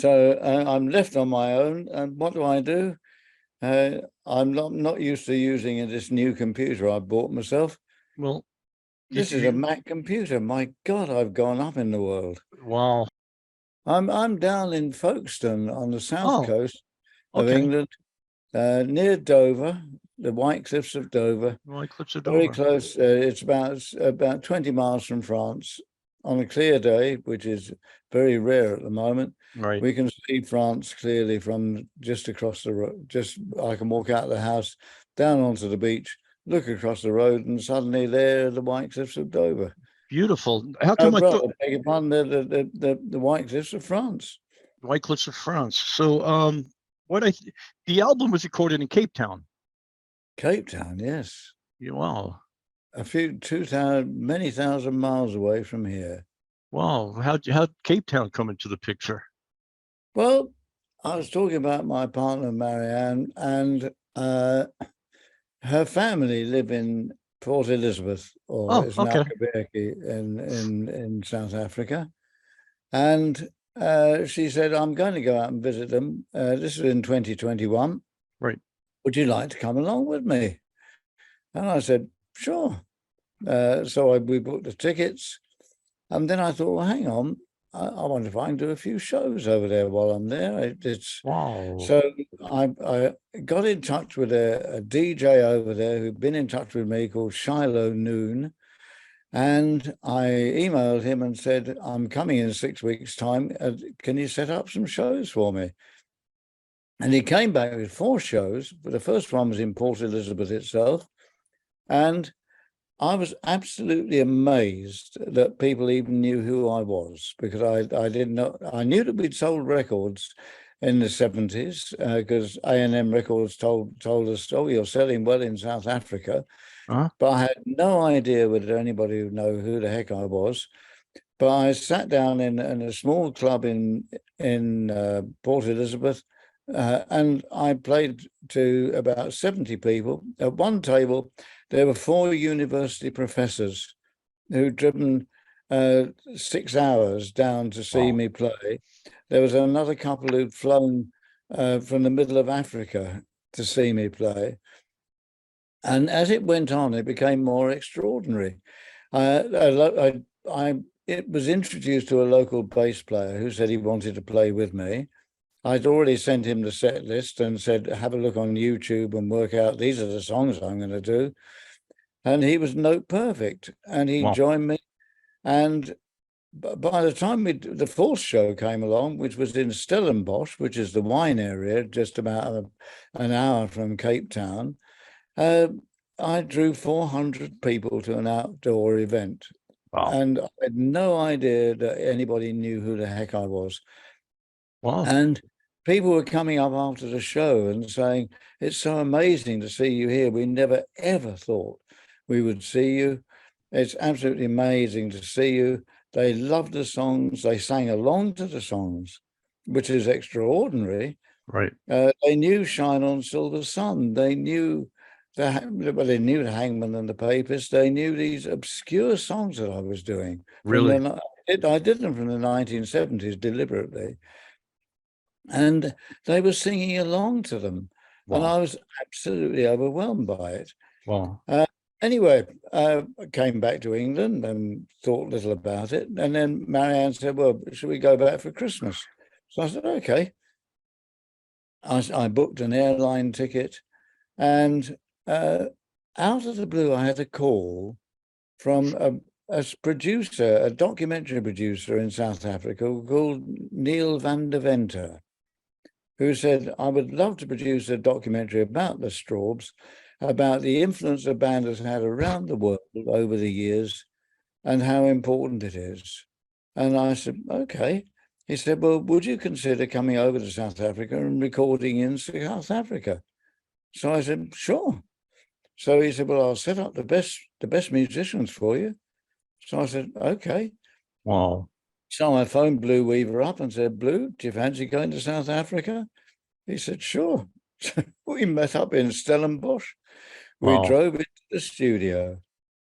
So I'm left on my own, and what do? I'm not used to using this new computer I bought myself. Well, this is a Mac computer. My God, I've gone up in the world. Wow. I'm down in Folkestone on the south coast of England, near Dover, the White Cliffs of Dover. White Cliffs of Dover. Very close. It's about 20 miles from France. On a clear day, which is very rare at the moment, right, we can see France clearly from just across the road. I can walk out of the house, down onto the beach, look across the road, and suddenly there are the White Cliffs of Dover. Beautiful. How come the White Cliffs of France. White Cliffs of France. So, the album was recorded in Cape Town. Cape Town, yes. Yeah, wow. Many thousand miles away from here. Wow. How'd Cape Town come into the picture? Well, I was talking about my partner, Marianne, and her family live in Port Elizabeth, or it's now Quebec in South Africa. And she said, I'm going to go out and visit them. This is in 2021. Right. Would you like to come along with me? And I said, sure. So we booked the tickets. And then I thought, well, hang on, I wonder if I can do a few shows over there while I'm there. Wow. So I got in touch with a DJ over there who'd been in touch with me, called Shiloh Noon. And I emailed him and said, I'm coming in 6 weeks' time. Can you set up some shows for me? And he came back with 4 shows, but the first one was in Port Elizabeth itself. And I was absolutely amazed that people even knew who I was, because I didn't know. I knew that we'd sold records in the 70s, because A&M Records told us, oh, you're selling well in South Africa. But I had no idea whether anybody would know who the heck I was. But I sat down in a small club in Port Elizabeth, and I played to about 70 people. At one table, there were 4 university professors who'd driven 6 hours down to see me play. There was another couple who'd flown from the middle of Africa to see me play. And as it went on, it became more extraordinary. It was introduced to a local bass player who said he wanted to play with me. I'd already sent him the set list and said, have a look on YouTube and work out, these are the songs I'm going to do. And he was note perfect, and he joined me. And by the time the 4th show came along, which was in Stellenbosch, which is the wine area, just about an hour from Cape Town, I drew 400 people to an outdoor event. Wow. And I had no idea that anybody knew who the heck I was. Wow. And people were coming up after the show and saying, it's so amazing to see you here. We never, ever thought we would see you. It's absolutely amazing to see you. They loved the songs. They sang along to the songs, which is extraordinary. Right. They knew Shine On Silver Sun. They knew the Hangman and the Papists. They knew these obscure songs that I was doing. Really? I did them from the 1970s deliberately. And they were singing along to them. Wow. And I was absolutely overwhelmed by it. Wow. Anyway, I came back to England and thought little about it. And then Marianne said, well, should we go back for Christmas? So I said, okay. I booked an airline ticket, and out of the blue, I had a call from a producer, a documentary producer in South Africa called Neil van der Venter, who said, I would love to produce a documentary about the Strawbs, about the influence the band has had around the world over the years and how important it is. And I said, okay. He said, well, would you consider coming over to South Africa and recording in South Africa? So I said, sure. So he said, well, I'll set up the best musicians for you. So I said, okay. Wow. So I phoned Blue Weaver up and said, Blue, do you fancy going to South Africa? He said, sure. So we met up in Stellenbosch. We drove into the studio,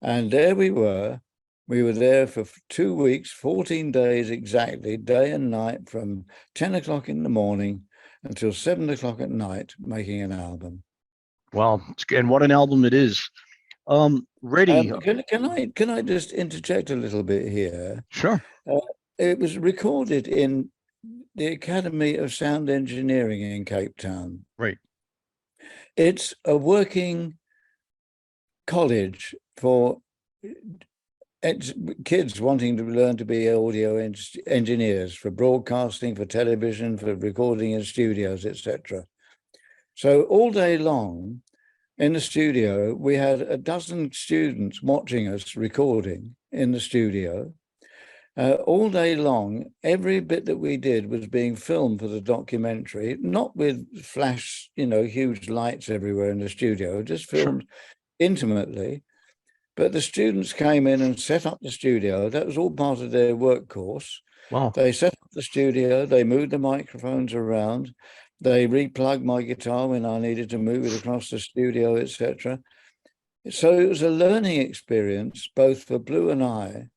and there we were We were there for 2 weeks, 14 days exactly, day and night, from 10 o'clock in the morning until 7 o'clock at night, making an album. Wow. And what an album it is. Ready. Can I just interject a little bit here? Sure. Uh, it was recorded in the Academy of Sound Engineering in Cape Town. Right. It's a working college for kids wanting to learn to be audio engineers, for broadcasting, for television, for recording in studios, etc. So all day long in the studio, we had a dozen students watching us recording in the studio. All day long, every bit that we did was being filmed for the documentary, not with flash, huge lights everywhere in the studio, just filmed intimately. But the students came in and set up the studio. That was all part of their work course. Wow. They set up the studio, they moved the microphones around, they replugged my guitar when I needed to move it across the studio, etc. So it was a learning experience, both for Blue and I,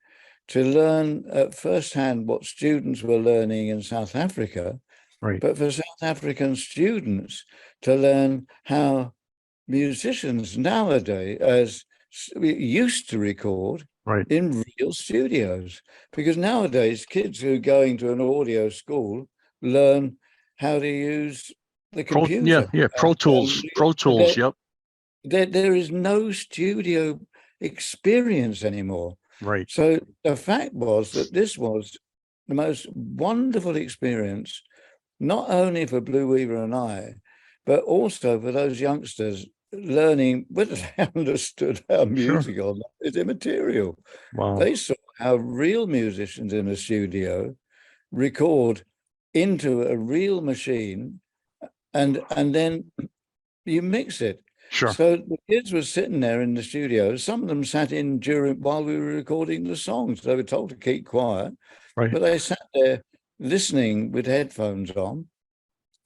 to learn at firsthand what students were learning in South Africa, Right. but for South African students to learn how musicians nowadays used to record Right. in real studios. Because nowadays, kids who are going to an audio school learn how to use the computer. Pro Tools. Pro Tools. Yep. There is no studio experience anymore. Right. So the fact was that this was the most wonderful experience, not only for Blue Weaver and I, but also for those youngsters learning whether they understood how musical is immaterial. Wow. They saw how real musicians in a studio record into a real machine, and then you mix it. Sure. So the kids were sitting there in the studio. Some of them sat in while we were recording the songs. They were told to keep quiet, Right. but they sat there listening with headphones on.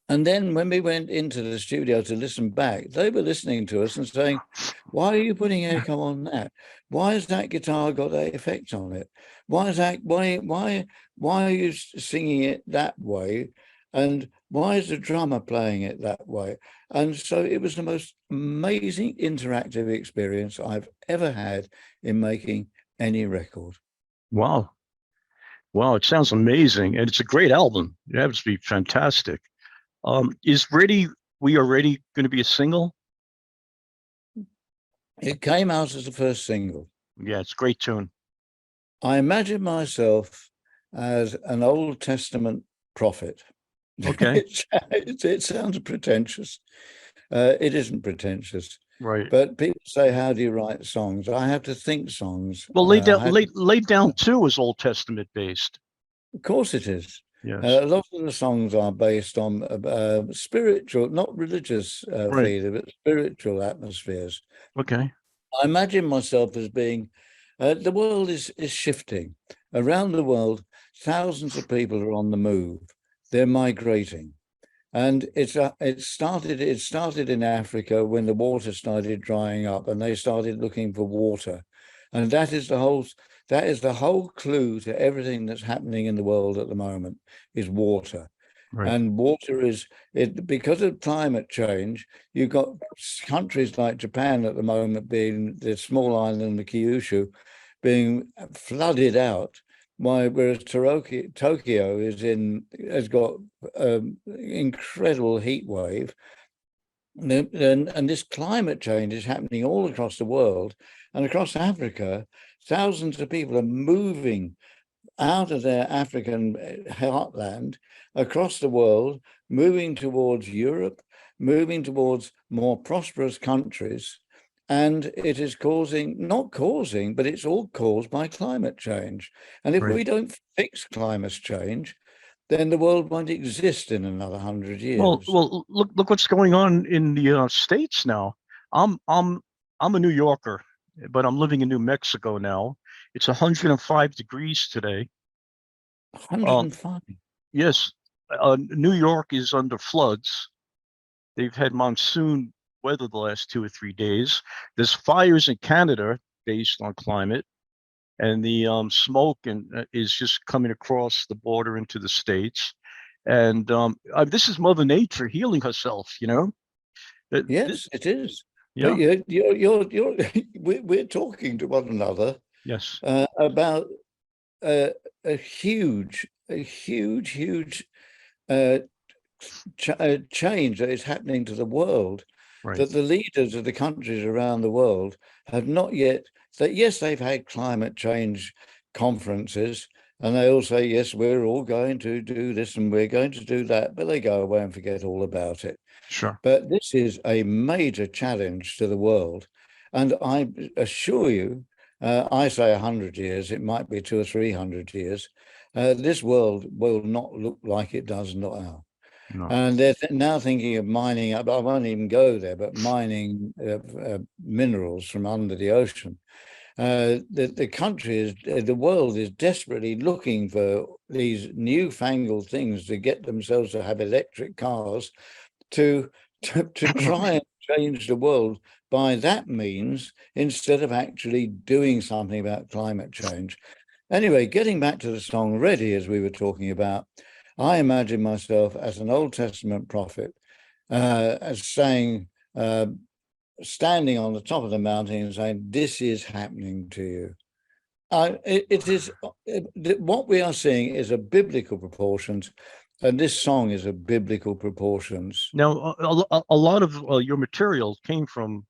And then when we went into the studio to listen back, they were listening to us and saying, "Why are you putting echo on that? Why has that guitar got that effect on it? Why is that? Why are you singing it that way? And why is the drummer playing it that way?" And so it was the most amazing interactive experience I've ever had in making any record. Wow. Wow. It sounds amazing. And it's a great album. It happens to be fantastic. Is Ready, We Are Ready going to be a single? It came out as the first single. Yeah, it's a great tune. I imagine myself as an Old Testament prophet. Okay. It sounds pretentious. It isn't pretentious. Right. But people say, "How do you write songs?" I have to think songs. Well, Lay Down too is Old Testament based. Of course it is. Yes. A lot of the songs are based on spiritual, not religious feeling, but spiritual atmospheres. Okay. I imagine myself as being, the world is shifting. Around the world, thousands of people are on the move. They're migrating. And it started in Africa when the water started drying up and they started looking for water. And that is the whole clue to everything that's happening in the world at the moment, is water. Right. And water is it because of climate change. You've got countries like Japan at the moment, being the small island of Kyushu, being flooded out. Whereas Tokyo has got incredible heat wave, and this climate change is happening all across the world, and across Africa, thousands of people are moving out of their African heartland across the world, moving towards Europe, moving towards more prosperous countries. And it is but it's all caused by climate change. And if we don't fix climate change, then the world won't exist in another 100 years. Well, look what's going on in the States now. I'm a New Yorker, but I'm living in New Mexico now. It's 105 degrees today. 105. Yes, New York is under floods. They've had monsoon weather the last 2 or 3 days. There's fires in Canada based on climate. and the smoke is just coming across the border into the States. And this is Mother Nature healing herself, you know? Yes, it is. But Yeah, you're we're talking to one another yes, about a huge, huge change that is happening to the world, right, that the leaders of the countries around the world have not yet, that yes, they've had climate change conferences, and they all say, yes, we're all going to do this and we're going to do that, but they go away and forget all about it. sure. But this is a major challenge to the world. And I assure you, I say 100 years, it might be 200 or 300 years, this world will not look like it does now. No, And they're now thinking of mining, I won't even go there, but mining minerals from under the ocean. The country is, the world is desperately looking for these newfangled things to get themselves to have electric cars to try and change the world by that means, instead of actually doing something about climate change. Anyway, getting back to the song Ready, as we were talking about, I imagine myself as an Old Testament prophet, as saying, standing on the top of the mountain and saying, this is happening to you. It is what we are seeing is a biblical proportions, and this song is a biblical proportions. now a lot of your material came from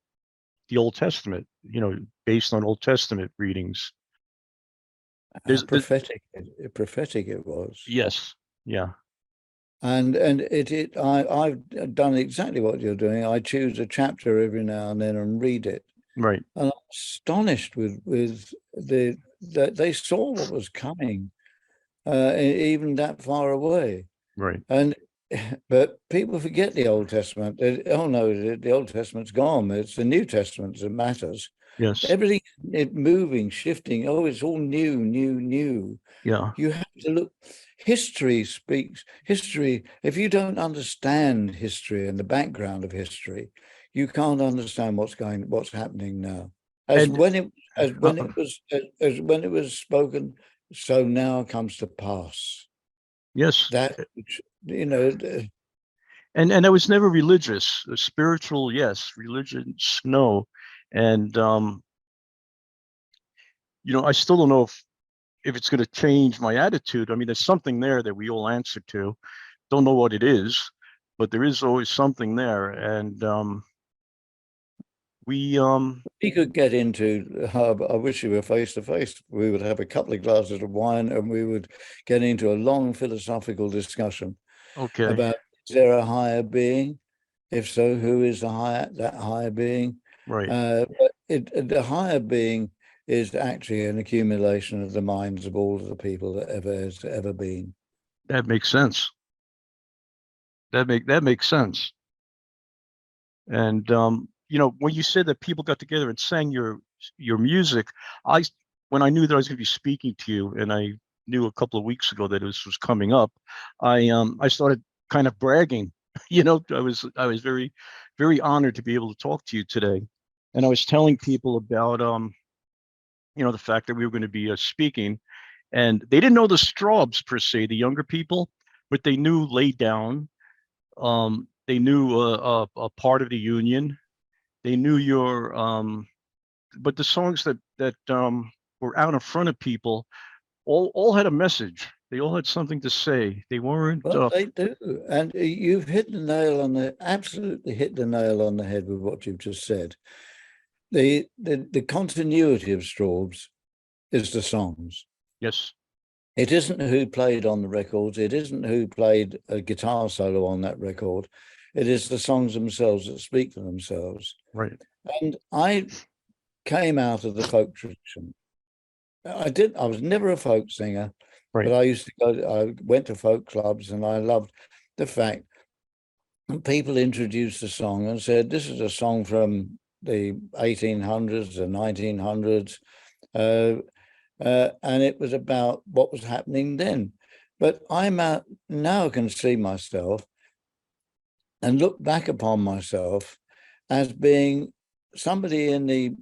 the Old Testament, you know, based on Old Testament readings. Prophetic, prophetic it was. Yes, yeah, And I've done exactly what you're doing. I choose a chapter every now and then and read it, right, and I'm astonished with that they saw what was coming, even that far away. right, And but people forget the Old Testament. Oh no, the Old Testament's gone. It's the New Testament that matters. yes, Everything moving, shifting. Oh, it's all new, new, new. yeah. You have to look. History speaks. History. If you don't understand history and the background of history, you can't understand what's happening now. As And when it was spoken, so now comes to pass. yes, That you know. and I was never religious. Spiritual, yes. Religion, no. And you know, I still don't know if it's going to change my attitude. I mean, there's something there that we all answer to. Don't know what it is, but there is always something there. And we We could get into. I wish we were face to face. We would have a couple of glasses of wine, and we would get into a long philosophical discussion okay, about, is there a higher being? If so, who is that higher being? right. But the higher being is actually an accumulation of the minds of all of the people that has ever been. That makes sense. That makes sense. And you know, when you said that people got together and sang your music, I when I knew that I was going to be speaking to you, and I knew a couple of weeks ago that this was coming up, I started kind of bragging. You know, I was very honored to be able to talk to you today, and I was telling people about you know, the fact that we were going to be speaking, and they didn't know the Strawbs per se, the younger people, but they knew Lay Down. They knew a part of the Union. They knew your but the songs that were out in front of people all had a message. They all had something to say. They weren't Well, they do, and you've hit the nail on the absolutely hit the nail on the head with what you've just said. The continuity of Strawbs is the songs. yes, It isn't who played on the records. It isn't who played a guitar solo on that record. It is the songs themselves that speak for themselves. right, And I came out of the folk tradition. I was never a folk singer, right, but I went to folk clubs, and I loved the fact that people introduced a song and said, this is a song from the 1800s, the 1900s. And it was about what was happening then. But now can see myself and look back upon myself as being somebody in the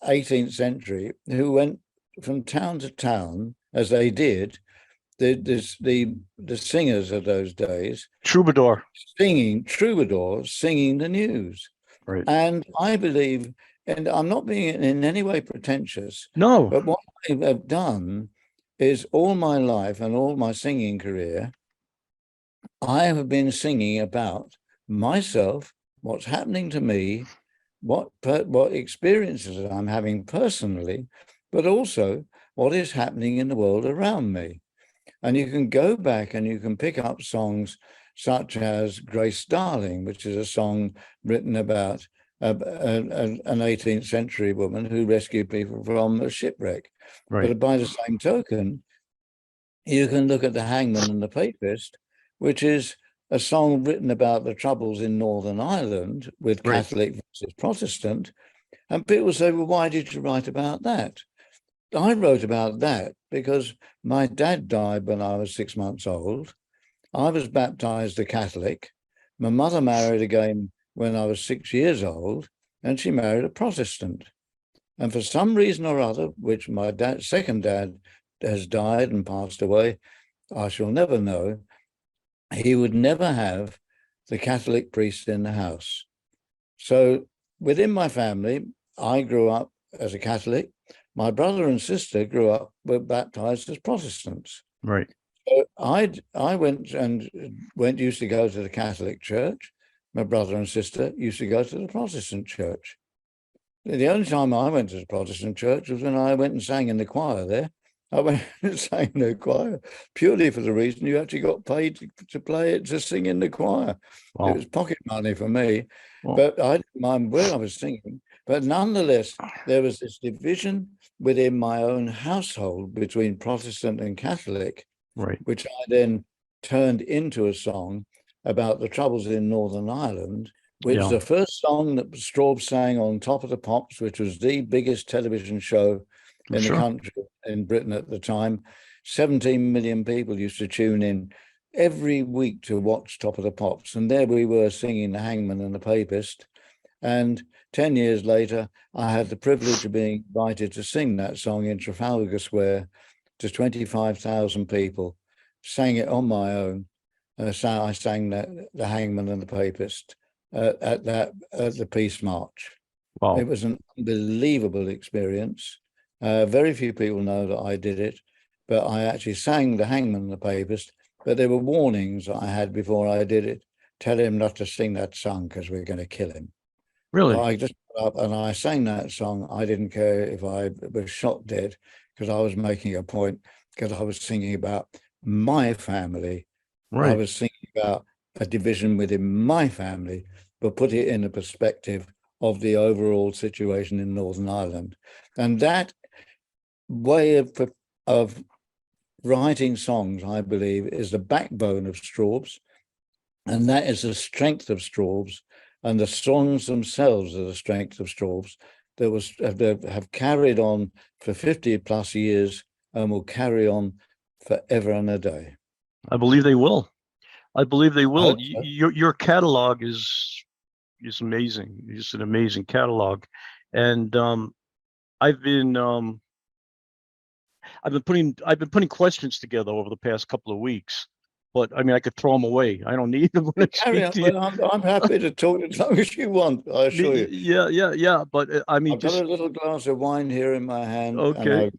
18th century who went from town to town, as they did, the singers of those days, Troubadour. troubadours singing the news. Right. And I believe, and I'm not being in any way pretentious, No. but what I have done is all my life and all my singing career, I have been singing about myself, what's happening to me, what experiences I'm having personally, but also what is happening in the world around me. And you can go back and you can pick up songs such as Grace Darling, which is a song written about an 18th century woman who rescued people from a shipwreck. Right. But by the same token, you can look at The Hangman and the Papist, which is a song written about the troubles in Northern Ireland with Right. Catholic versus Protestant. And people say, well, why did you write about that? I wrote about that because my dad died when I was 6 months old. I was baptized a Catholic. My mother married again when I was 6 years old, and she married a Protestant. And for some reason or other, which my second dad has died and passed away, I shall never know, he would never have the Catholic priest in the house. So within my family, I grew up as a Catholic. My brother and sister were baptized as Protestants. Right. So I used to go to the Catholic church. My brother and sister used to go to the Protestant church. The only time I went to the Protestant church was when I went and sang in the choir there. I went and sang in the choir purely for the reason you actually got paid to sing in the choir. Wow. It was pocket money for me, Wow. but I didn't mind where I was singing. But nonetheless, there was this division within my own household between Protestant and Catholic, Right. which I then turned into a song about the troubles in Northern Ireland, which is the first song that Strawbs sang on Top of the Pops, which was the biggest television show in the country, in Britain at the time. 17 million people used to tune in every week to watch Top of the Pops. And there we were singing The Hangman and the Papist. And 10 years later, I had the privilege of being invited to sing that song in Trafalgar Square to 25,000 people, sang it on my own. So I sang The Hangman and the Papist at the Peace March. Wow. It was an unbelievable experience. Very few people know that I did it, but I actually sang The Hangman and the Papist, but there were warnings I had before I did it. Tell him not to sing that song because we're going to kill him. Really? So I just got up and I sang that song. I didn't care if I was shot dead because I was making a point, because I was singing about my family. Right. I was thinking about a division within my family, but put it in the perspective of the overall situation in Northern Ireland. And that way of writing songs, I believe, is the backbone of Strawbs, and that is the strength of Strawbs, and the songs themselves are the strength of Strawbs that have carried on for 50 plus years and will carry on forever and a day. I believe they will. I believe they will. So. Your catalog is amazing. It's an amazing catalog, and I've been putting questions together over the past couple of weeks, but I mean I could throw them away. I don't need them when I Carry speak on. to you. Well, I'm happy to talk as long as you want. I assure you. Yeah. But I mean, I've got a little glass of wine here in my hand, okay.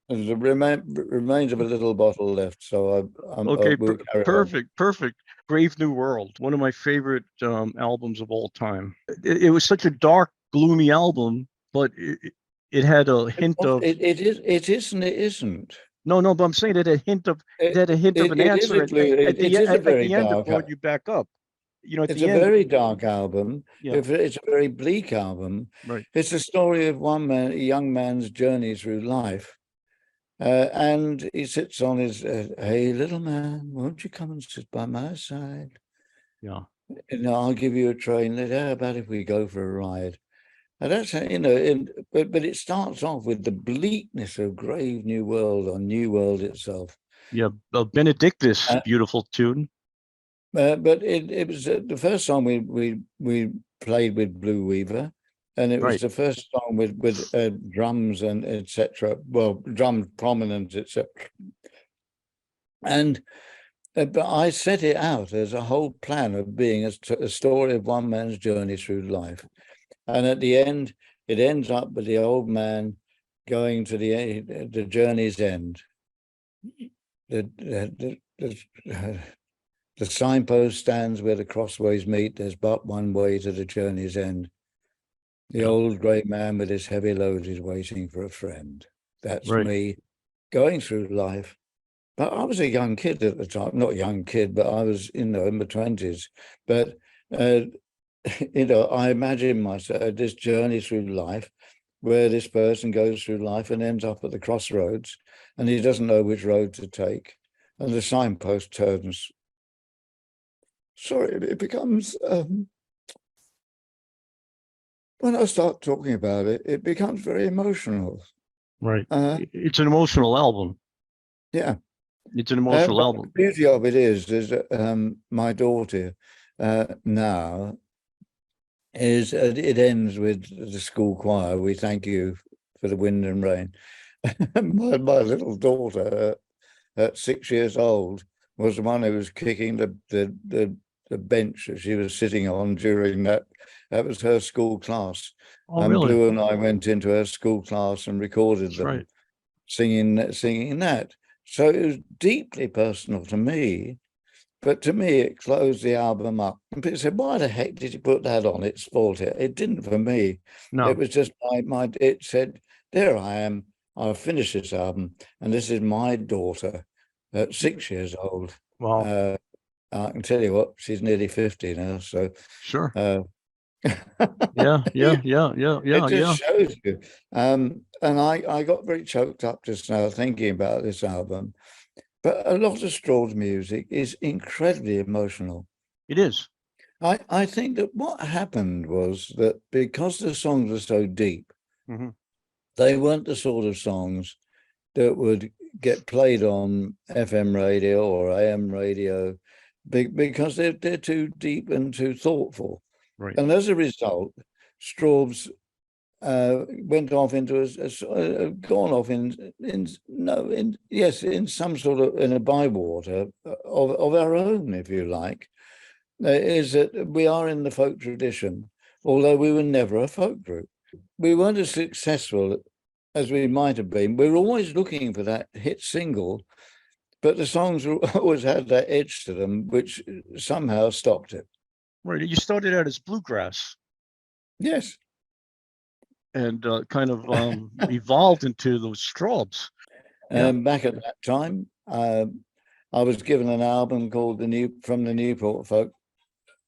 And there's remains of a little bottle left, so Okay, we'll carry perfect. Brave New World, one of my favorite albums of all time. It was such a dark, gloomy album, but it had a hint of. It is and it isn't. No, but I'm saying it had a hint of an answer at the end that brought you back up. You know, at it's the a end. very dark album. Yeah. It's a very bleak album. Right. It's a story of a young man's journey through life. And he sits on his, hey, little man, won't you come and sit by my side? Yeah. And I'll give you a train. How about if we go for a ride? And that's, but it starts off with the bleakness of Grave New World, or New World itself. Yeah, Benedictus, beautiful tune. But it was the first song we played with Blue Weaver. and it was Right. the first song with drums and etc. Well, drum prominent, etc. And but I set it out as a whole plan of being a story of one man's journey through life, and at the end, it ends up with the old man going to the journey's end. The signpost stands where the crossways meet. There's but one way to the journey's end. The old grey man with his heavy load is waiting for a friend. That's Right. me going through life. But I was a young kid at the time, not a young kid, but I was, in my 20s. But, I imagine myself this journey through life where this person goes through life and ends up at the crossroads and he doesn't know which road to take. And the signpost turns. Sorry, it becomes, when I start talking about it, it becomes very emotional. Right. It's an emotional album. Yeah. It's an emotional album. The beauty of it is my daughter now is it ends with the school choir. We thank you for the wind and rain. my little daughter at 6 years old was the one who was kicking the bench that she was sitting on during that. That was her school class. Oh, and really? Blue and I went into her school class and recorded That's them right. singing that. So it was deeply personal to me. But to me, it closed the album up. And people said, why the heck did you put that on? It spoiled it. It didn't for me. No. It was just it said, there I am. I've finished this album. And this is my daughter at 6 years old. Wow. I can tell you what, she's nearly 50 now. So Sure. yeah. It just shows you. And I got very choked up just now thinking about this album. But a lot of Strawbs music is incredibly emotional. It is. I think that what happened was that because the songs were so deep, they weren't the sort of songs that would get played on FM radio or AM radio because they're too deep and too thoughtful. Right. And as a result, Strawbs went off into in some sort of in a bywater of our own, if you like. Is that we are in the folk tradition, although we were never a folk group. We weren't as successful as we might have been. We were always looking for that hit single, but the songs always had that edge to them, which somehow stopped it. Right. You started out as bluegrass. Yes. And kind of evolved into those Strawbs. Back at that time, I was given an album called From the Newport Folk.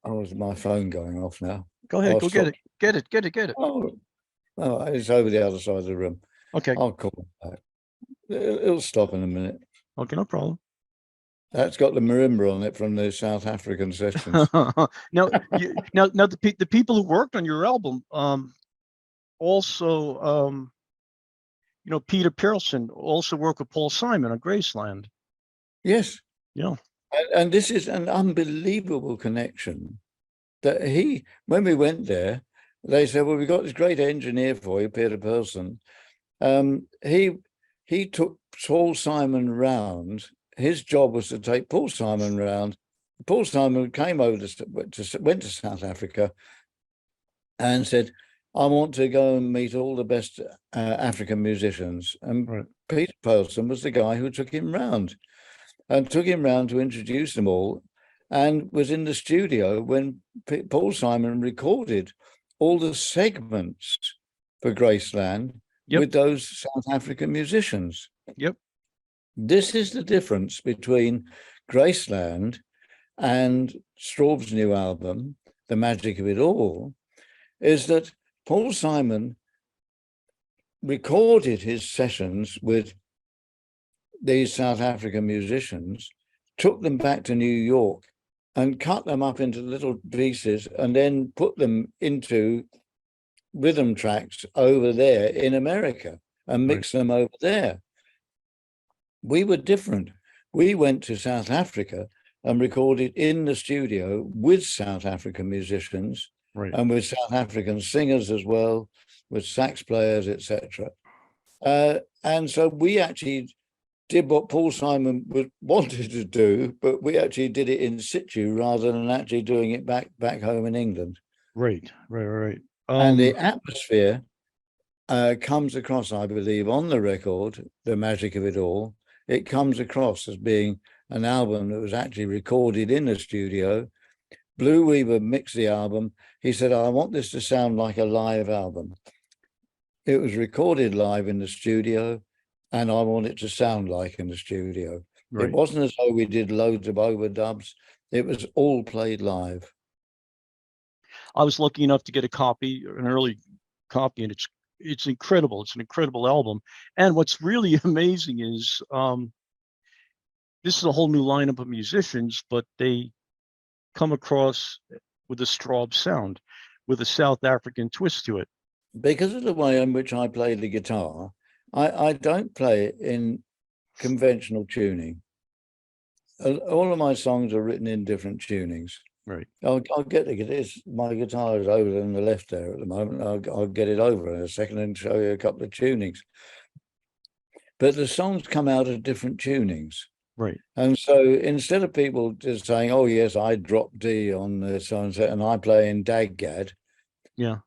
Oh, is my phone going off now? Go ahead, go get it. Get it. Oh, it's over the other side of the room. Okay. I'll call it back. It'll stop in a minute. Okay, no problem. That's got the marimba on it from the South African sessions. now, the people who worked on your album, also, Peter Pearson also worked with Paul Simon on Graceland. Yes. Yeah. And this is an unbelievable connection that when we went there, they said, well, we've got this great engineer for you, Peter Pearson. He took Paul Simon round. His job was to take Paul Simon round. Paul Simon came over went to South Africa and said, I want to go and meet all the best African musicians. And right. Peter Pearson was the guy who took him round to introduce them all, and was in the studio when Paul Simon recorded all the segments for Graceland with those South African musicians. Yep. This is the difference between Graceland and Strawbs' new album, The Magic of It All, is that Paul Simon recorded his sessions with these South African musicians, took them back to New York and cut them up into little pieces and then put them into rhythm tracks over there in America and mix them over there. We were different. We went to South Africa and recorded in the studio with South African musicians Right. and with South African singers as well, with sax players, etc. And so we actually did what Paul Simon wanted to do, but we actually did it in situ rather than actually doing it back home in England. Right. And the atmosphere comes across, I believe, on the record, the magic of it all. It comes across as being an album that was actually recorded in the studio. Blue Weaver mixed the album. He said, I want this to sound like a live album. It was recorded live in the studio, and I want it to sound like in the studio. Right. It wasn't as though we did loads of overdubs. It was all played live. I was lucky enough to get a copy, an early copy, and it's incredible. It's an incredible album. And what's really amazing is this is a whole new lineup of musicians, but they come across with a Strawbs sound, with a South African twist to it. Because of the way in which I play the guitar, I don't play it in conventional tuning. All of my songs are written in different tunings. Right. I'll get the guitar. My guitar is over on the left there at the moment. I'll get it over in a second and show you a couple of tunings. But the songs come out of different tunings. Right. And so instead of people just saying, oh, yes, I drop D on the sunset and I play in Daggad. Yeah.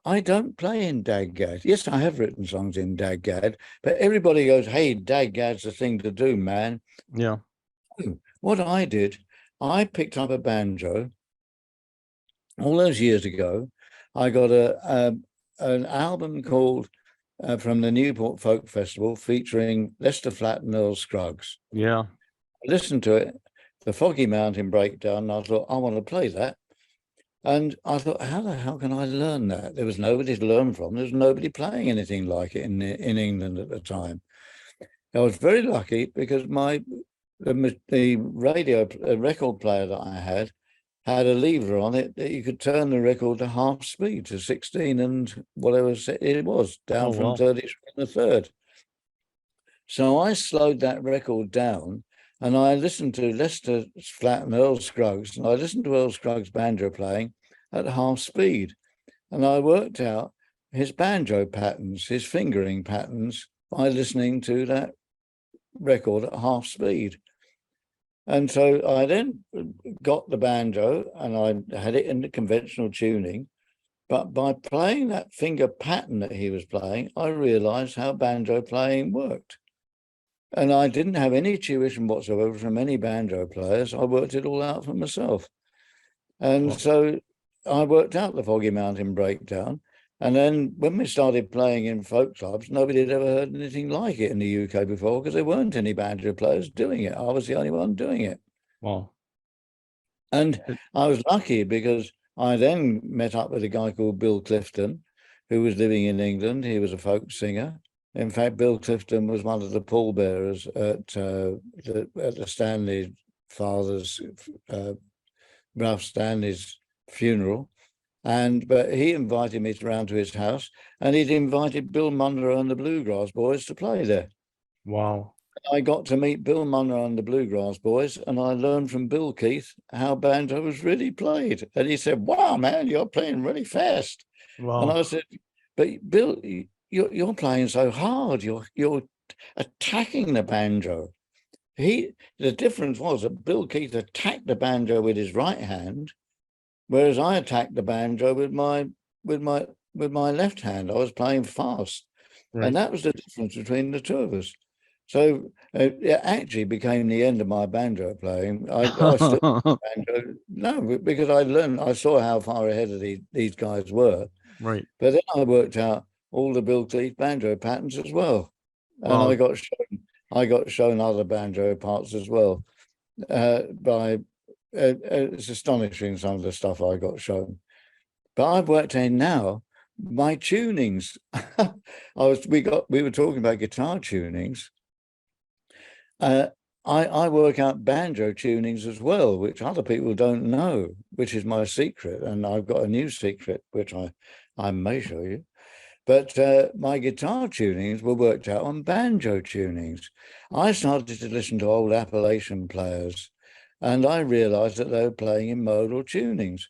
I don't play in Daggad. Yes, I have written songs in Daggad, but everybody goes, hey, Daggad's the thing to do, man. Yeah. What I did, I picked up a banjo all those years ago. I got an album called from the Newport Folk Festival featuring Lester Flatt and Earl Scruggs. Yeah. I listened to it, the Foggy Mountain Breakdown, and I thought, I want to play that. And I thought, how the hell can I learn that? There was nobody to learn from. There was nobody playing anything like it in England at the time. I was very lucky because the record player that I had a lever on it that you could turn the record to half speed, to 16 and whatever it was, down from 33 and a third. So I slowed that record down and I listened to Lester Flatt and Earl Scruggs, and I listened to Earl Scruggs' banjo playing at half speed. And I worked out his banjo patterns, his fingering patterns, by listening to that record at half speed. And so I then got the banjo and I had it in the conventional tuning. But by playing that finger pattern that he was playing, I realized how banjo playing worked. And I didn't have any tuition whatsoever from any banjo players. I worked it all out for myself. And so I worked out the Foggy Mountain Breakdown. And then when we started playing in folk clubs, nobody had ever heard anything like it in the UK before because there weren't any banjo players doing it. I was the only one doing it. Wow. And I was lucky because I then met up with a guy called Bill Clifton, who was living in England. He was a folk singer. In fact, Bill Clifton was one of the pallbearers at the Stanley father's, Ralph Stanley's funeral. But he invited me around to his house, and he'd invited Bill Munro and the Bluegrass Boys to play there. Wow. I got to meet Bill Munro and the Bluegrass Boys, and I learned from Bill Keith how banjo was really played. And he said, wow, man, you're playing really fast. Wow. And I said, but Bill, you're playing so hard. You're attacking the banjo. The difference was that Bill Keith attacked the banjo with his right hand, whereas I attacked the banjo with my left hand. I was playing fast, and that was the difference between the two of us. So it actually became the end of my banjo playing. I still banjo, no, because I saw how far ahead of these guys were. Right. But then I worked out all the Bill Cleef banjo patterns as well, and I got shown other banjo parts as well. It's astonishing some of the stuff I got shown. But I've worked in now my tunings. We were talking about guitar tunings. I work out banjo tunings as well, which other people don't know, which is my secret. And I've got a new secret, which I may show you. But my guitar tunings were worked out on banjo tunings. I started to listen to old Appalachian players, and I realized that they were playing in modal tunings.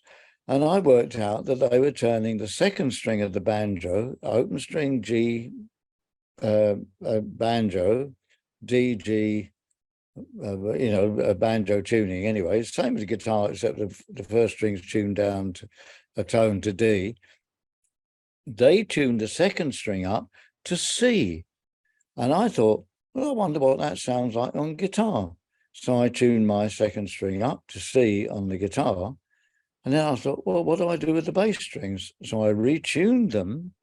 And I worked out that they were turning the second string of the banjo, open string G, banjo, D, G, banjo tuning anyway. It's the same as the guitar, except the first string's tuned down to a tone to D. They tuned the second string up to C. And I thought, well, I wonder what that sounds like on guitar. So I tuned my second string up to C on the guitar. And then I thought, well, what do I do with the bass strings? So I retuned them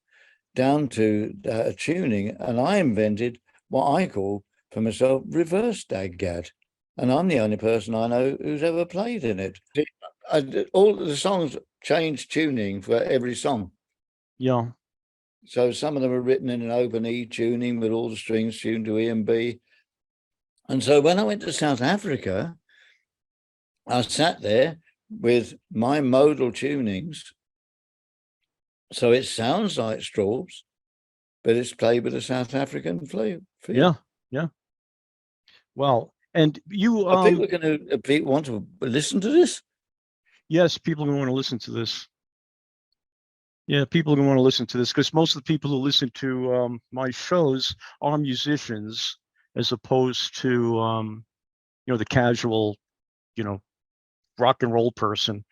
down to tuning, and I invented what I call for myself reverse DAG-GAD. And I'm the only person I know who's ever played in it. All the songs change tuning for every song. Yeah. So some of them are written in an open E tuning with all the strings tuned to E and B. And so when I went to South Africa, I sat there with my modal tunings. So it sounds like Strawbs, but it's played with a South African feel. Yeah. Yeah. Well, and you Are people going to want to listen to this? Yes, people are going to want to listen to this. Yeah, people are going to want to listen to this because most of the people who listen to my shows are musicians, as opposed to the casual, rock and roll person.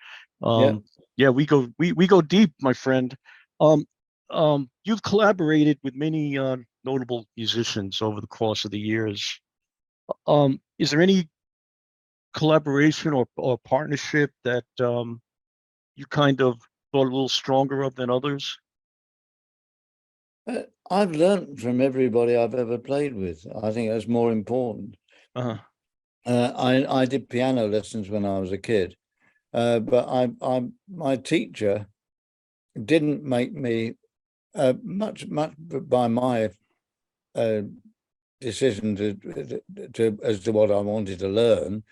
Yeah, we go deep, my friend. You've collaborated with many notable musicians over the course of the years. Is there any collaboration or partnership that you kind of thought a little stronger of than others? I've learned from everybody I've ever played with. I think that's more important. I did piano lessons when I was a kid, but my teacher didn't make me much by my decision to as to what I wanted to learn.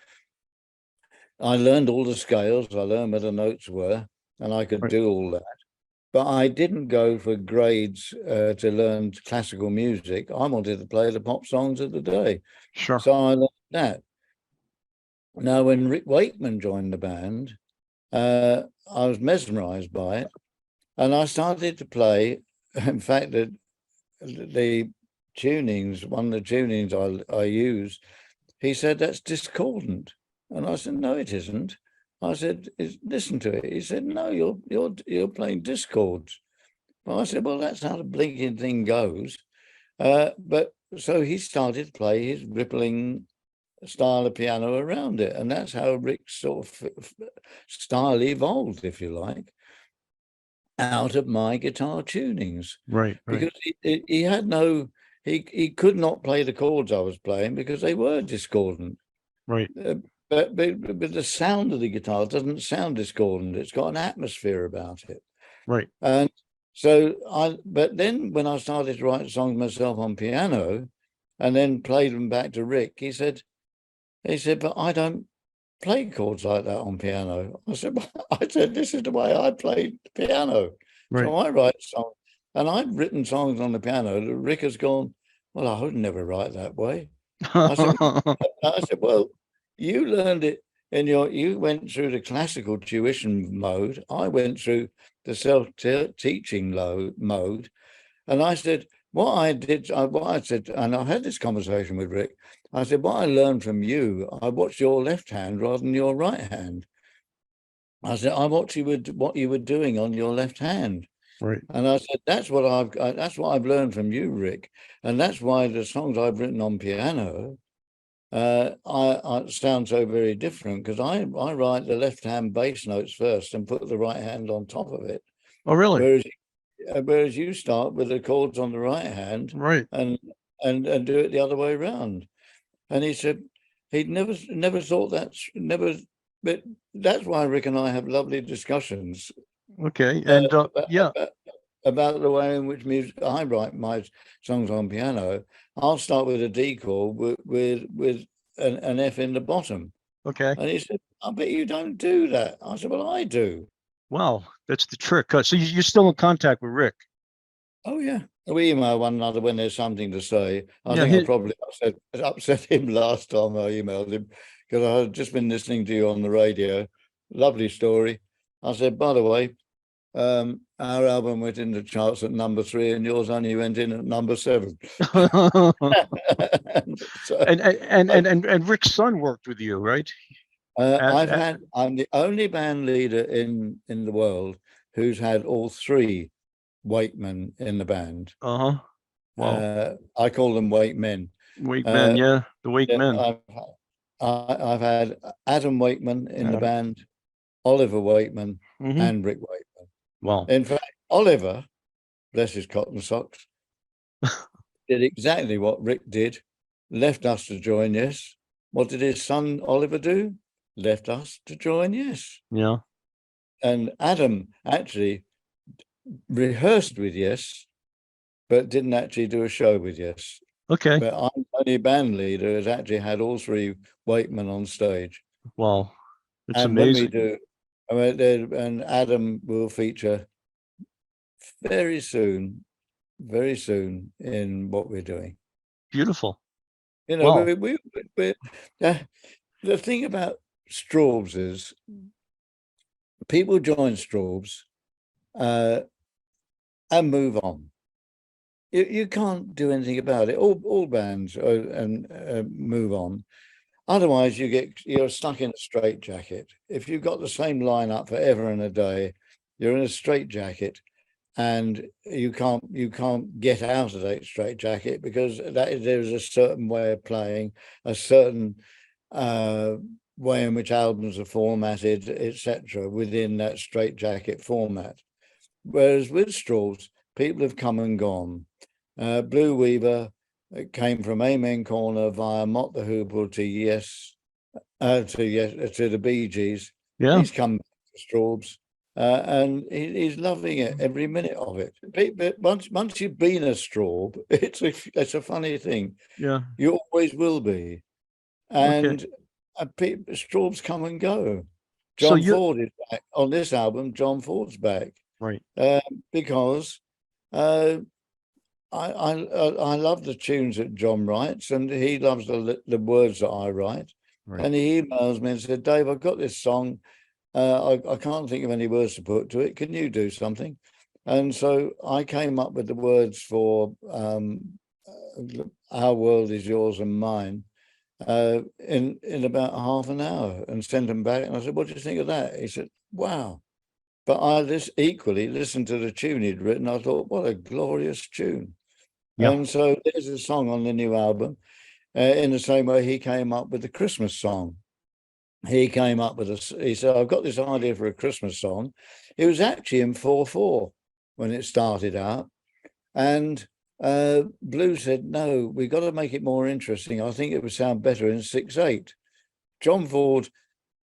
I learned all the scales. I learned where the notes were, and I could do all that. But I didn't go for grades to learn classical music. I wanted to play the pop songs of the day. Sure. So I learned that. Now, when Rick Wakeman joined the band, I was mesmerized by it. And I started to play. In fact, the tunings, one of the tunings I used, he said, that's discordant. And I said, no, it isn't. I said, listen to it. He said, no, you're playing discords. Well, I said, well, that's how the blinking thing goes. But so he started to play his rippling style of piano around it. And that's how Rick's sort of style evolved, if you like, out of my guitar tunings. Right. Because he had no, he could not play the chords I was playing because they were discordant. Right. But the sound of the guitar doesn't sound discordant. It's got an atmosphere about it. Right. And so but then when I started to write songs myself on piano and then played them back to Rick, he said, but I don't play chords like that on piano. I said, this is the way I play the piano. Right. So I write songs, and I've written songs on the piano that Rick has gone, well, I would never write that way. I said, well, you learned it you went through the classical tuition mode. I went through the self-teaching mode. And I said, what I said, and I had this conversation with Rick, I said, what I learned from you, I watched your left hand rather than your right hand. I said, I watched what you were doing on your left hand. Right. And I said, that's what I've learned from you, Rick. And that's why the songs I've written on piano, I sound so very different, because I write the left hand bass notes first and put the right hand on top of it. Oh, really? Whereas you start with the chords on the right hand, right, and do it the other way around. And he said he'd never thought but that's why Rick and I have lovely discussions. Okay, and about the way in which I write my songs on piano. I'll start with a D chord with an F in the bottom. Okay. And he said, I bet you don't do that. I said, well, I do. Wow, that's the trick. So you're still in contact with Rick? Oh, yeah. We email one another when there's something to say. I think I probably upset him last time I emailed him, because I had just been listening to you on the radio. Lovely story. I said, by the way, our album went in the charts at #3 and yours only went in at #7. So, and Rick's son worked with you, right? I'm the only band leader in the world who's had all 3 Wakemen in the band. Uh-huh. Wow. I call them Wakemen. Wake Men, yeah, the Wake Men. I've had Adam Wakeman in the band, Oliver Wakeman, and Rick Wakeman. Wow. In fact, Oliver, bless his cotton socks, did exactly what Rick did, left us to join Yes. What did his son Oliver do? Left us to join Yes. Yeah. And Adam actually rehearsed with Yes, but didn't actually do a show with Yes. Okay. But I'm the only band leader who's actually had all 3 Wakemen on stage. Wow. It's and amazing. When we do, I mean, and Adam will feature very soon in what we're doing. Beautiful. You know, wow. The thing about Strawbs is people join Strawbs and move on. You can't do anything about it. All bands move on. Otherwise, you're stuck in a straitjacket. If you've got the same lineup forever and a day, you're in a straitjacket, and you can't get out of that straitjacket because there's a certain way of playing, a certain way in which albums are formatted, etc., within that straitjacket format. Whereas with Strawbs, people have come and gone. Blue Weaver came from Amen Corner via Mott the Hoople to Yes, to the Bee Gees. Yeah. He's come back to Strawbs, and he's loving it every minute of it. But once you've been a Strawb, it's a funny thing. Yeah. You always will be, and Strawbs come and go. John Ford is back on this album. John Ford's back, right? Because I love the tunes that John writes, and he loves the words that I write. Right. And he emails me and said, "Dave, I've got this song. I can't think of any words to put to it. Can you do something?" And so I came up with the words for "Our World Is Yours and Mine" in about half an hour, and sent them back. And I said, "What do you think of that?" He said, "Wow." But I equally listened to the tune he'd written. I thought, what a glorious tune. Yeah. And so there's a song on the new album. In the same way he came up with the Christmas song. He came up with he said, "I've got this idea for a Christmas song." It was actually in 4/4 when it started out. And Blue said, "No, we've got to make it more interesting. I think it would sound better in 6/8. John Ford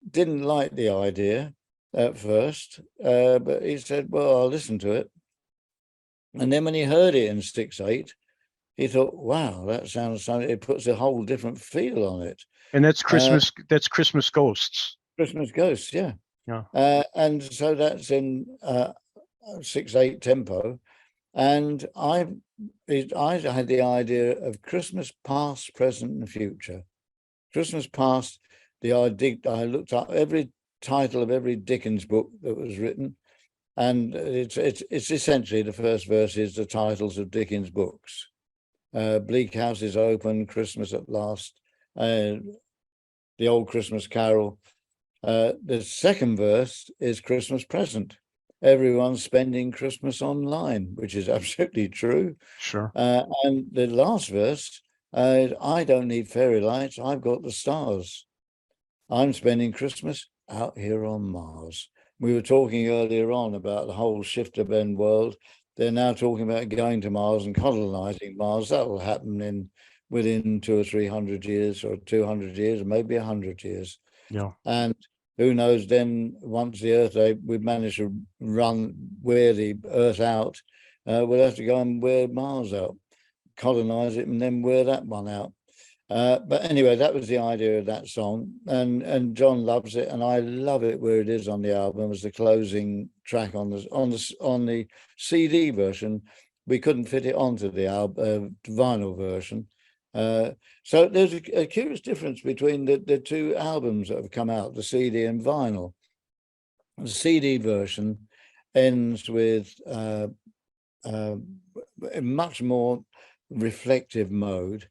didn't like the idea at first, but he said, "Well, I'll listen to it." And then when he heard it in 6/8, he thought, "Wow, that sounds something." It puts a whole different feel on it. And that's Christmas. That's Christmas Ghosts. Christmas Ghosts, yeah. Yeah. And so that's in 6/8 tempo. And I had the idea of Christmas past, present, and future. Christmas past. I looked up every title of every Dickens book that was written, and it's essentially the first verse is the titles of Dickens books. Bleak House is Open, Christmas at Last, The Old Christmas Carol. The second verse is Christmas Present. Everyone's spending Christmas online, which is absolutely true. Sure. And the last verse, I don't need fairy lights, I've got the stars. I'm spending Christmas out here on Mars. We were talking earlier on about the whole shifter bend world. They're now talking about going to Mars and colonizing Mars. That will happen within 200 or 300 years, or 200 years, or maybe 100 years. Yeah. And who knows, then once the Earth, we've managed to wear the Earth out, we'll have to go and wear Mars out, colonize it, and then wear that one out. But anyway, that was the idea of that song, and John loves it, and I love it where it is on the album as the closing track on the CD version. We couldn't fit it onto the vinyl version, so there's a curious difference between the two albums that have come out, the CD and vinyl. The CD version ends with a much more reflective mode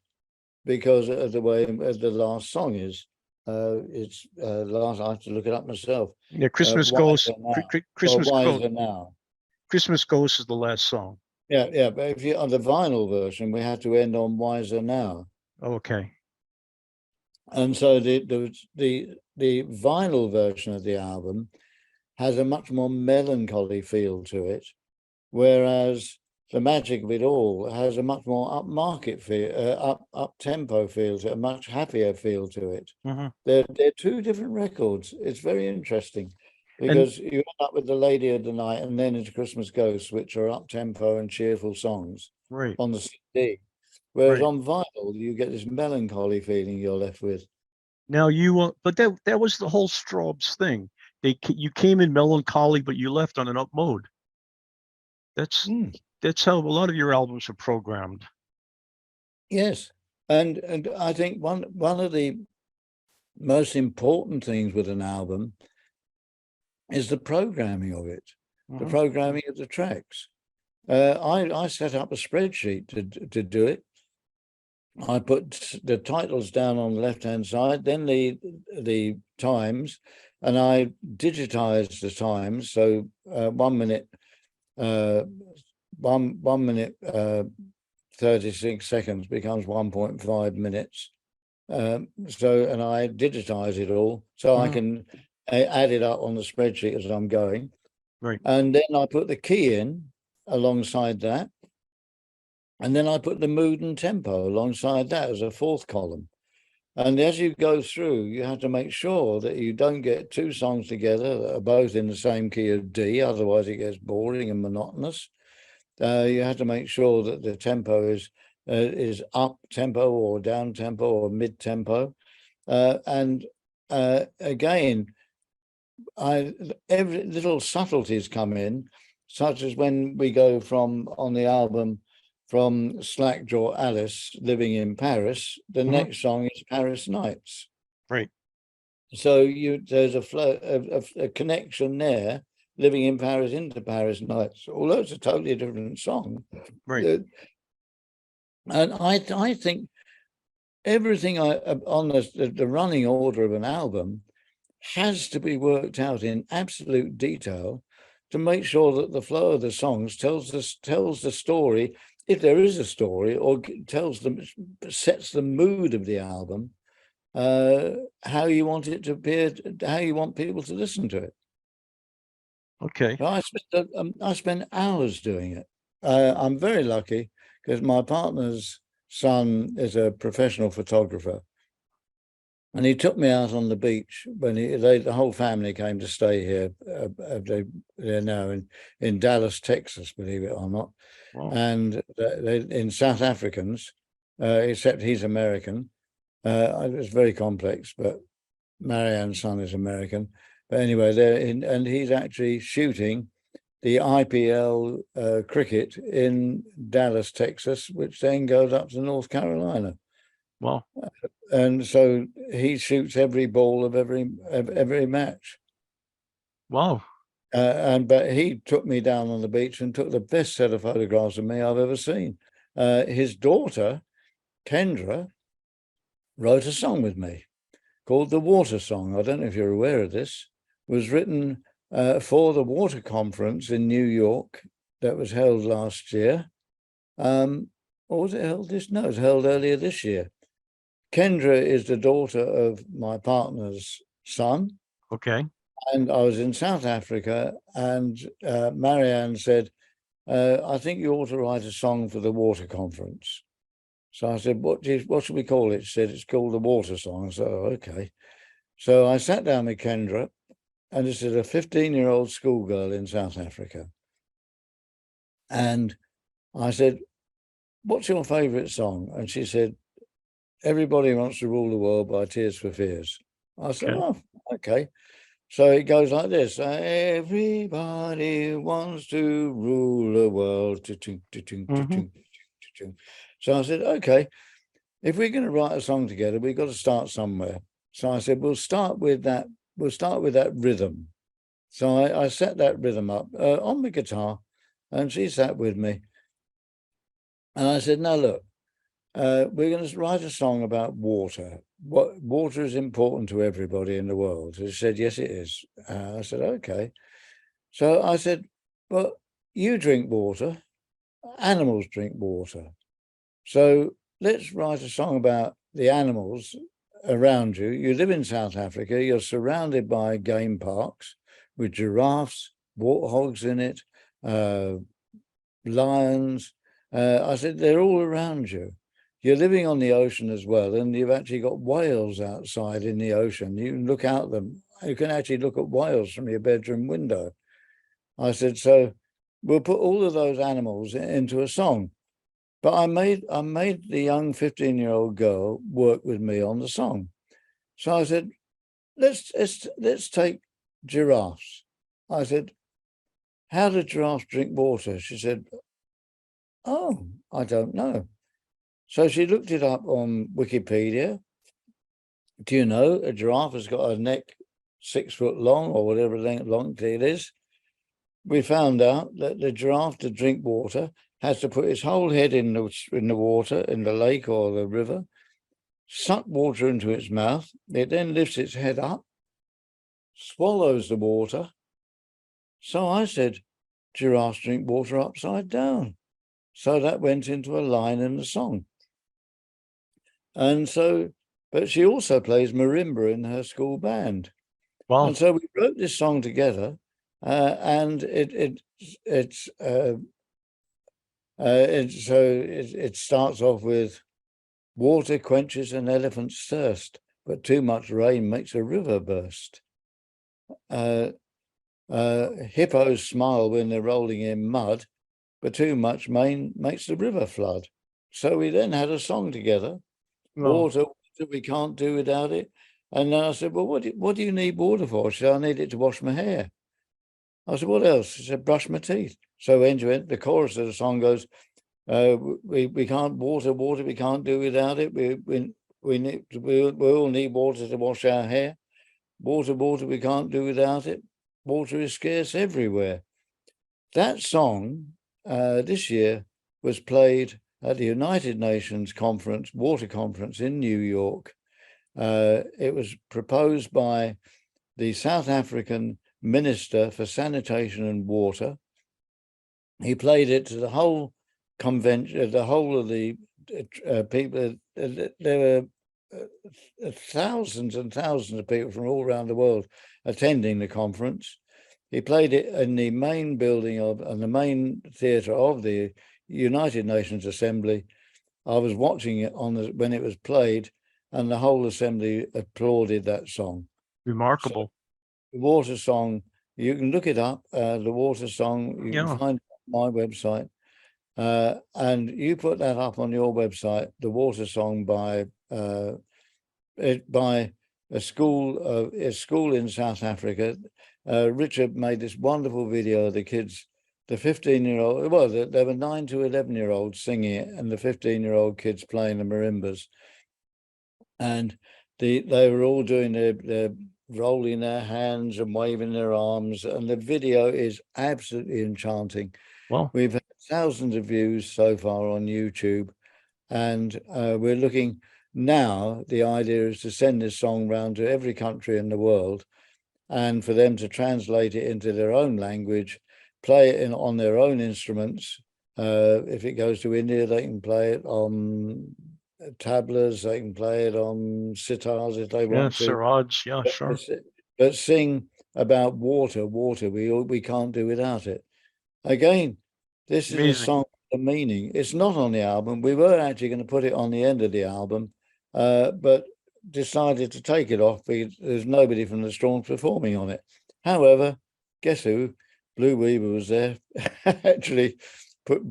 because of the way the last song is. It's last. I have to look it up myself. Yeah, Christmas Ghost. Wiser Now. Christmas Ghost. Wiser Now. Christmas Ghost is the last song. Yeah. But if you on the vinyl version, we had to end on Wiser Now. Okay. And so the vinyl version of the album has a much more melancholy feel to it, whereas the magic of it all has a much more upmarket feel, up tempo feel to it, a much happier feel to it. Mm-hmm. They're two different records. It's very interesting because you end up with The Lady of the Night and then into Christmas Ghosts, which are up tempo and cheerful songs on the CD. Whereas on vinyl, you get this melancholy feeling you're left with. Now but that was the whole Strawbs thing. You came in melancholy, but you left on an up mode. That's how a lot of your albums are programmed. Yes, and I think one of the most important things with an album is the programming of it, the programming of the tracks. I set up a spreadsheet to do it. I put the titles down on the left-hand side, then the times, and I digitized the times. So 1 minute, 1 minute 36 seconds becomes 1.5 minutes. And I digitize it all so I can add it up on the spreadsheet as I'm going. Right. And then I put the key in alongside that. And then I put the mood and tempo alongside that as a fourth column. And as you go through, you have to make sure that you don't get two songs together that are both in the same key of D, otherwise it gets boring and monotonous. You have to make sure that the tempo is up tempo or down tempo or mid tempo. And again, every little subtleties come in, such as when we go on the album from Slackjaw Alice living in Paris, the next song is Paris Nights. Right. So there's a flow, a connection there, living in Paris into Paris Nights, although it's a totally different song. Right. And I think everything on the running order of an album has to be worked out in absolute detail to make sure that the flow of the songs tells the story, if there is a story, or sets the mood of the album, how you want it to appear, how you want people to listen to it. Okay. I spend hours doing it. I'm very lucky because my partner's son is a professional photographer, and he took me out on the beach when the whole family came to stay here. They're now in Dallas, Texas, believe it or not. Wow. And in South Africans, except he's American. It's very complex, but Marianne's son is American. But anyway, and he's actually shooting the IPL cricket in Dallas, Texas, which then goes up to North Carolina. Wow. And so he shoots every ball of every match. Wow. But he took me down on the beach and took the best set of photographs of me I've ever seen. His daughter, Kendra, wrote a song with me called The Water Song. I don't know if you're aware of this. It was written for the water conference in New York that was held last year. Or was it held this? No, it was held earlier this year. Kendra is the daughter of my partner's son. Okay. And I was in South Africa, and Marianne said, I think you ought to write a song for the water conference. So I said, what should we call it? She said, it's called The Water Song. I said, oh, okay. So I sat down with Kendra, and this is a 15-year-old schoolgirl in South Africa. And I said, what's your favorite song? And she said, Everybody Wants to Rule the World by Tears for Fears. I said, oh, okay. So it goes like this. Everybody wants to rule the world. So I said, okay, if we're going to write a song together, we've got to start somewhere. So I said, we'll start with that rhythm. So I set that rhythm up on the guitar, and she sat with me. And I said, "No, look, we're going to write a song about water. What water is important to everybody in the world." She said, "Yes, it is." I said, "Okay." So I said, "Well, you drink water, animals drink water. So let's write a song about the animals around you. You live in South Africa, you're surrounded by game parks with giraffes, warthogs in it, lions." I said, "They're all around you. You're living on the ocean as well, and you've actually got whales outside in the ocean. You can look out them. You can actually look at whales from your bedroom window." I said, "So we'll put all of those animals into a song." But I made the young 15-year-old girl work with me on the song. So I said, let's take giraffes. I said, "How do giraffes drink water?" She said, "Oh, I don't know." So she looked it up on Wikipedia. Do you know a giraffe has got a neck 6 foot long, or whatever length long it is? We found out that the giraffe, to drink water, has to put its whole head in the water, in the lake or the river, suck water into its mouth. It then lifts its head up, swallows the water. So I said, giraffes drink water upside down. So that went into a line in the song. And so, but she also plays marimba in her school band. Wow. And so we wrote this song together, and it starts off with, "Water quenches an elephant's thirst, but too much rain makes a river burst. Hippos smile when they're rolling in mud, but too much rain makes the river flood." So we then had a song together, Well, "Water, water, we can't do without it." And then I said, "Well, what do you need water for?" She said, "I need it to wash my hair." I said, "What else?" She said, "Brush my teeth." So the chorus of the song goes, we can't water, we can't do without it. We all need water to wash our hair. Water, we can't do without it. Water is scarce everywhere. That song this year was played at the United Nations water conference in New York. It was proposed by the South African Minister for Sanitation and Water. He played it to the whole convention, the whole of the people. There were thousands and thousands of people from all around the world attending the conference. He played it in the main building and the main theatre of the United Nations Assembly. I was watching it when it was played, and the whole assembly applauded that song. remarkable. So, the water song, you can look it up. The water song, you can find it on my website. And you put that up on your website, the water song by a school in South Africa. Richard made this wonderful video of the kids, the 15-year-old, well, there were 9 to 11-year-olds singing it, and the 15-year-old kids playing the marimbas. And they were all doing their rolling their hands and waving their arms, and the video is absolutely enchanting. Well, we've had thousands of views so far on YouTube, and we're looking now. The idea is to send this song round to every country in the world, and for them to translate it into their own language, play it on their own instruments. If it goes to India, they can play it on tablas, they can play it on sitars if they want to. Siraj, sure. But sing about water, we can't do without it. Again, this is a song with a meaning. It's not on the album. We were actually going to put it on the end of the album, but decided to take it off because there's nobody from the Strawbs performing on it. However, guess who? Blue Weaver was there, actually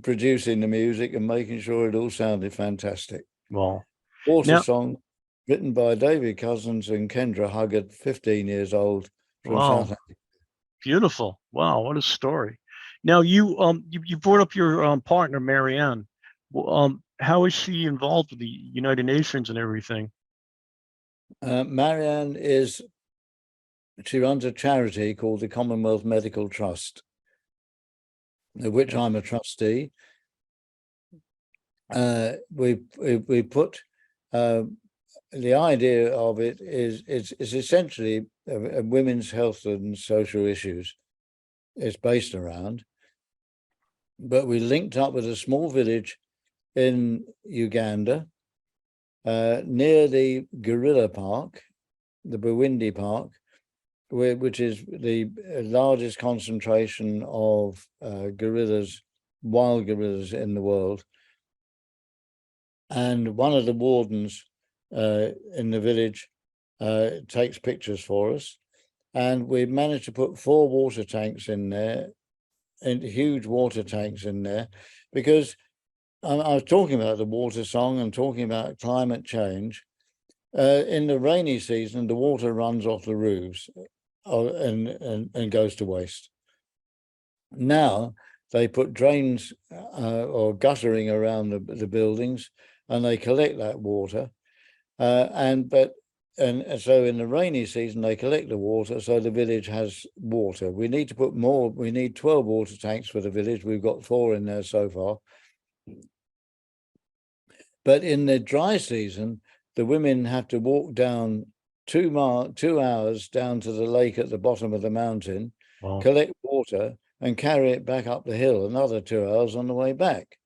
producing the music and making sure it all sounded fantastic. Well, water song written by David Cousins and Kendra Huggard, 15 years old, from South Africa. Beautiful. Wow, what a story. Now you brought up your partner Marianne. How is she involved with the United Nations and everything? Marianne is She runs a charity called the Commonwealth Medical Trust, of which I'm a trustee. We put the idea of it is it's essentially women's health and social issues it's based around, but we linked up with a small village in Uganda near the gorilla park, the Bwindi Park, which is the largest concentration of gorillas, wild gorillas in the world. And one of the wardens in the village takes pictures for us. And we managed to put 4 water tanks in there, and huge water tanks in there, because I was talking about the water song and talking about climate change. In the rainy season, the water runs off the roofs and goes to waste. Now they put drains or guttering around the buildings, and they collect that water. And so in the rainy season, they collect the water, so the village has water. We need to put more. We need 12 water tanks for the village. We've got 4 in there so far. But in the dry season, the women have to walk down 2 hours down to the lake at the bottom of the mountain, Wow. collect water, and carry it back up the hill, another 2 hours on the way back.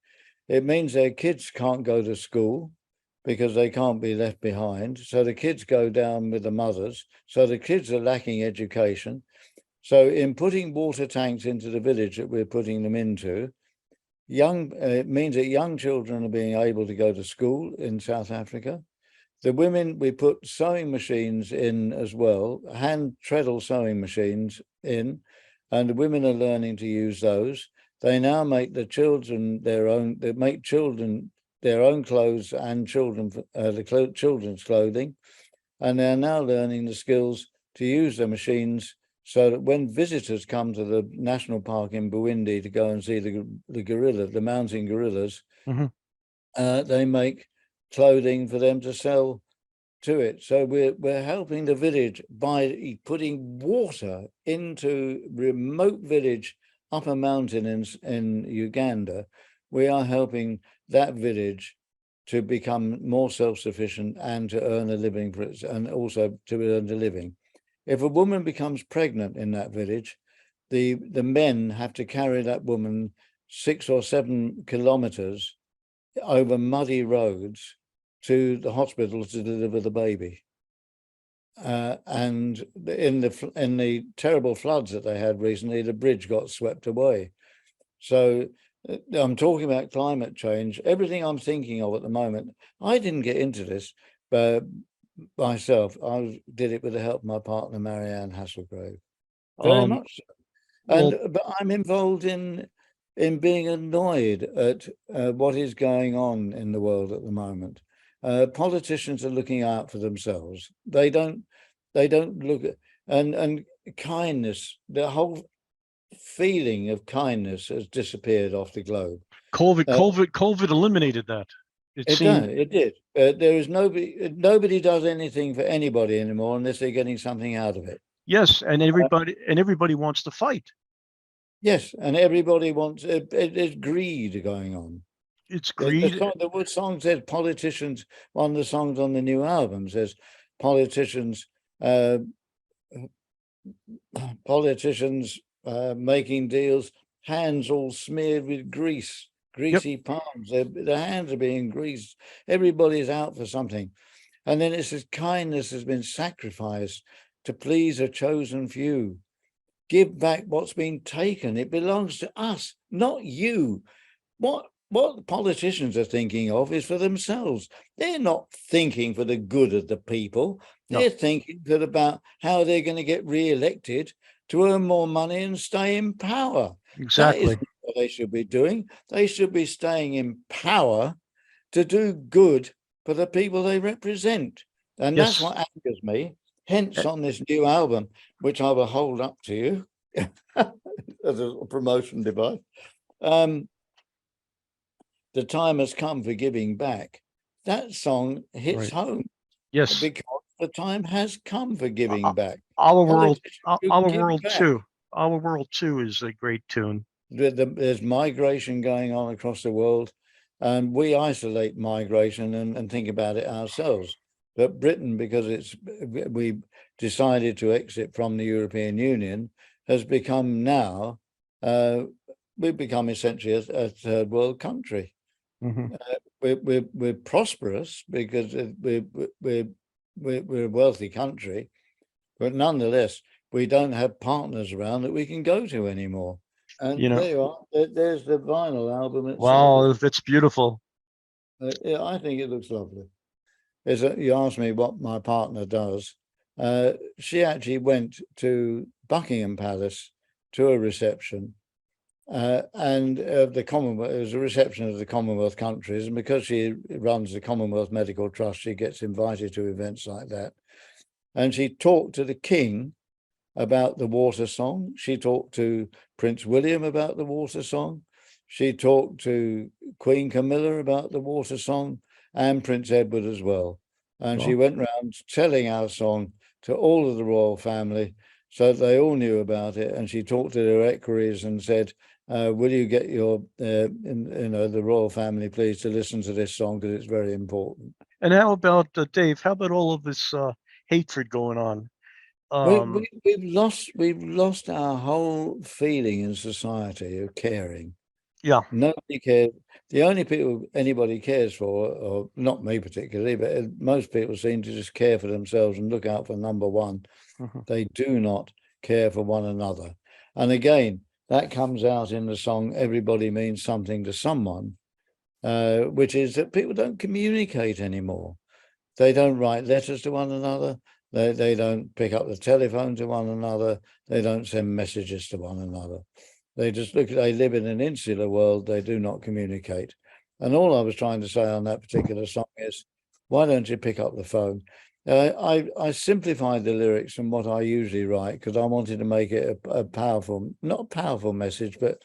It means their kids can't go to school because they can't be left behind. So the kids go down with the mothers. So the kids are lacking education. So in putting water tanks into the village that we're putting them into, it means that young children are being able to go to school in South Africa. The women, we put sewing machines in as well, hand treadle sewing machines in, and the women are learning to use those. They now make the children their own. They make children their own clothes and children's clothing, and they're now learning the skills to use the machines, so that when visitors come to the national park in Bwindi to go and see the mountain gorillas, they make clothing for them to sell to it. So we're helping the village by putting water into remote village up a mountain in Uganda. We are helping that village to become more self-sufficient and to earn a living and also to earn a living. If a woman becomes pregnant in that village, the men have to carry that woman 6 or 7 kilometers over muddy roads to the hospital to deliver the baby. And in the terrible floods that they had recently, the bridge got swept away. So I'm talking about climate change. Everything I'm thinking of at the moment, I didn't get into this myself. I did it with the help of my partner, Marianne Hasselgrave. Very much so. But I'm involved in being annoyed at what is going on in the world at the moment. Politicians are looking out for themselves. They don't look at and kindness. The whole feeling of kindness has disappeared off the globe. COVID eliminated that. It did. There is nobody does anything for anybody anymore unless they're getting something out of it. Yes, and everybody wants to fight. Yes, and everybody wants. There's greed going on. It's greed. The song says politicians. One of the songs on the new album says politicians. Politicians making deals, hands all smeared with greasy palms. Their hands are being greased. Everybody's out for something. And then it says kindness has been sacrificed to please a chosen few. Give back what's been taken. It belongs to us, not you. What the politicians are thinking of is for themselves. They're not thinking for the good of the people. They're thinking about how they're going to get re-elected to earn more money and stay in power. Exactly. That isn't what they should be doing. They should be staying in power to do good for the people they represent. And that's what angers me. Hence, on this new album, which I will hold up to you as a promotion device, the time has come for giving back. That song hits home. Yes. Because the time has come for giving back. Our world, Politicians our should give world back. too. Our world too is a great tune. There's migration going on across the world, and we isolate migration and think about it ourselves. But Britain, because we decided to exit from the European Union, has become now, we've become essentially a third world country. Mm-hmm. We're prosperous because we're a wealthy country, but nonetheless, we don't have partners around that we can go to anymore. And You know, there you are. There's the vinyl album itself. wow, that's beautiful. Yeah, I think it looks lovely. You asked me what my partner does. She actually went to Buckingham Palace to a reception, and the Commonwealth. It was a reception of the Commonwealth countries, and because she runs the Commonwealth Medical Trust, she gets invited to events like that. And she talked to the King about the water song. She talked to Prince William about the water song. She talked to Queen Camilla about the water song, and Prince Edward as well. And she went around telling our song to all of the royal family so that they all knew about it. And she talked to their equerries and said, will you get your, the royal family, please, to listen to this song because it's very important. And how about Dave? How about all of this hatred going on? We've lost our whole feeling in society of caring. Yeah. Nobody cares. The only people anybody cares for, or not me particularly, but most people seem to just care for themselves and look out for number one. Mm-hmm. They do not care for one another. And again, that comes out in the song "Everybody Means Something to Someone," which is that people don't communicate anymore. They don't write letters to one another. They don't pick up the telephone to one another. They don't send messages to one another. They just they live in an insular world. They do not communicate. And all I was trying to say on that particular song is, why don't you pick up the phone? I simplified the lyrics from what I usually write because I wanted to make it a powerful, not a powerful message, but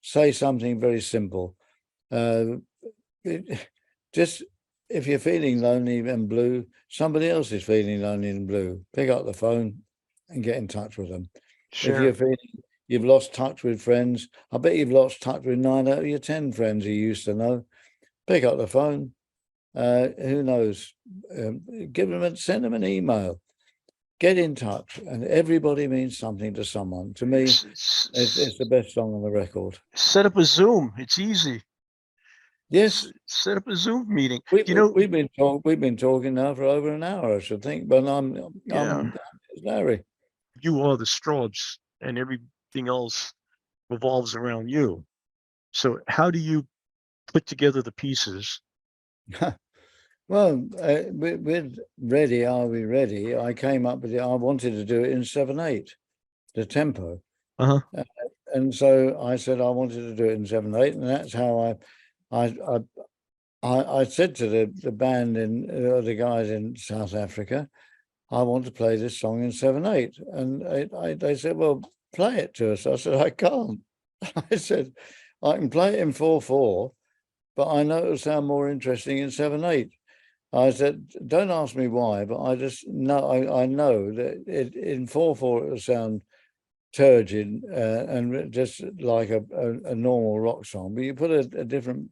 say something very simple. Just if you're feeling lonely and blue, somebody else is feeling lonely and blue. Pick up the phone and get in touch with them. Sure. If you're feeling you've lost touch with friends, I bet you've lost touch with 9 out of your 10 friends you used to know. Pick up the phone. Who knows? Send them an email. Get in touch. And Everybody Means Something to Someone. To me, it's the best song on the record. Set up a Zoom. It's easy. Yes. Set up a Zoom meeting. We've been talking now for over an hour, I should think. But I'm Larry. You are the Strawbs, and everything else revolves around you. So how do you put together the pieces? Well, with Ready, Are We Ready? I came up with it. I wanted to do it in 7/8, the tempo. And so I said I wanted to do it in 7/8, and that's how I said to the band in the guys in South Africa, I want to play this song in 7/8, and they said, well, play it to us. I said, I can't. I said, I can play it in 4/4, but I know it'll sound more interesting in 7/8. I said, don't ask me why, but I just know, I know that in 4/4 it'll sound turgid and just like a normal rock song, but you put a different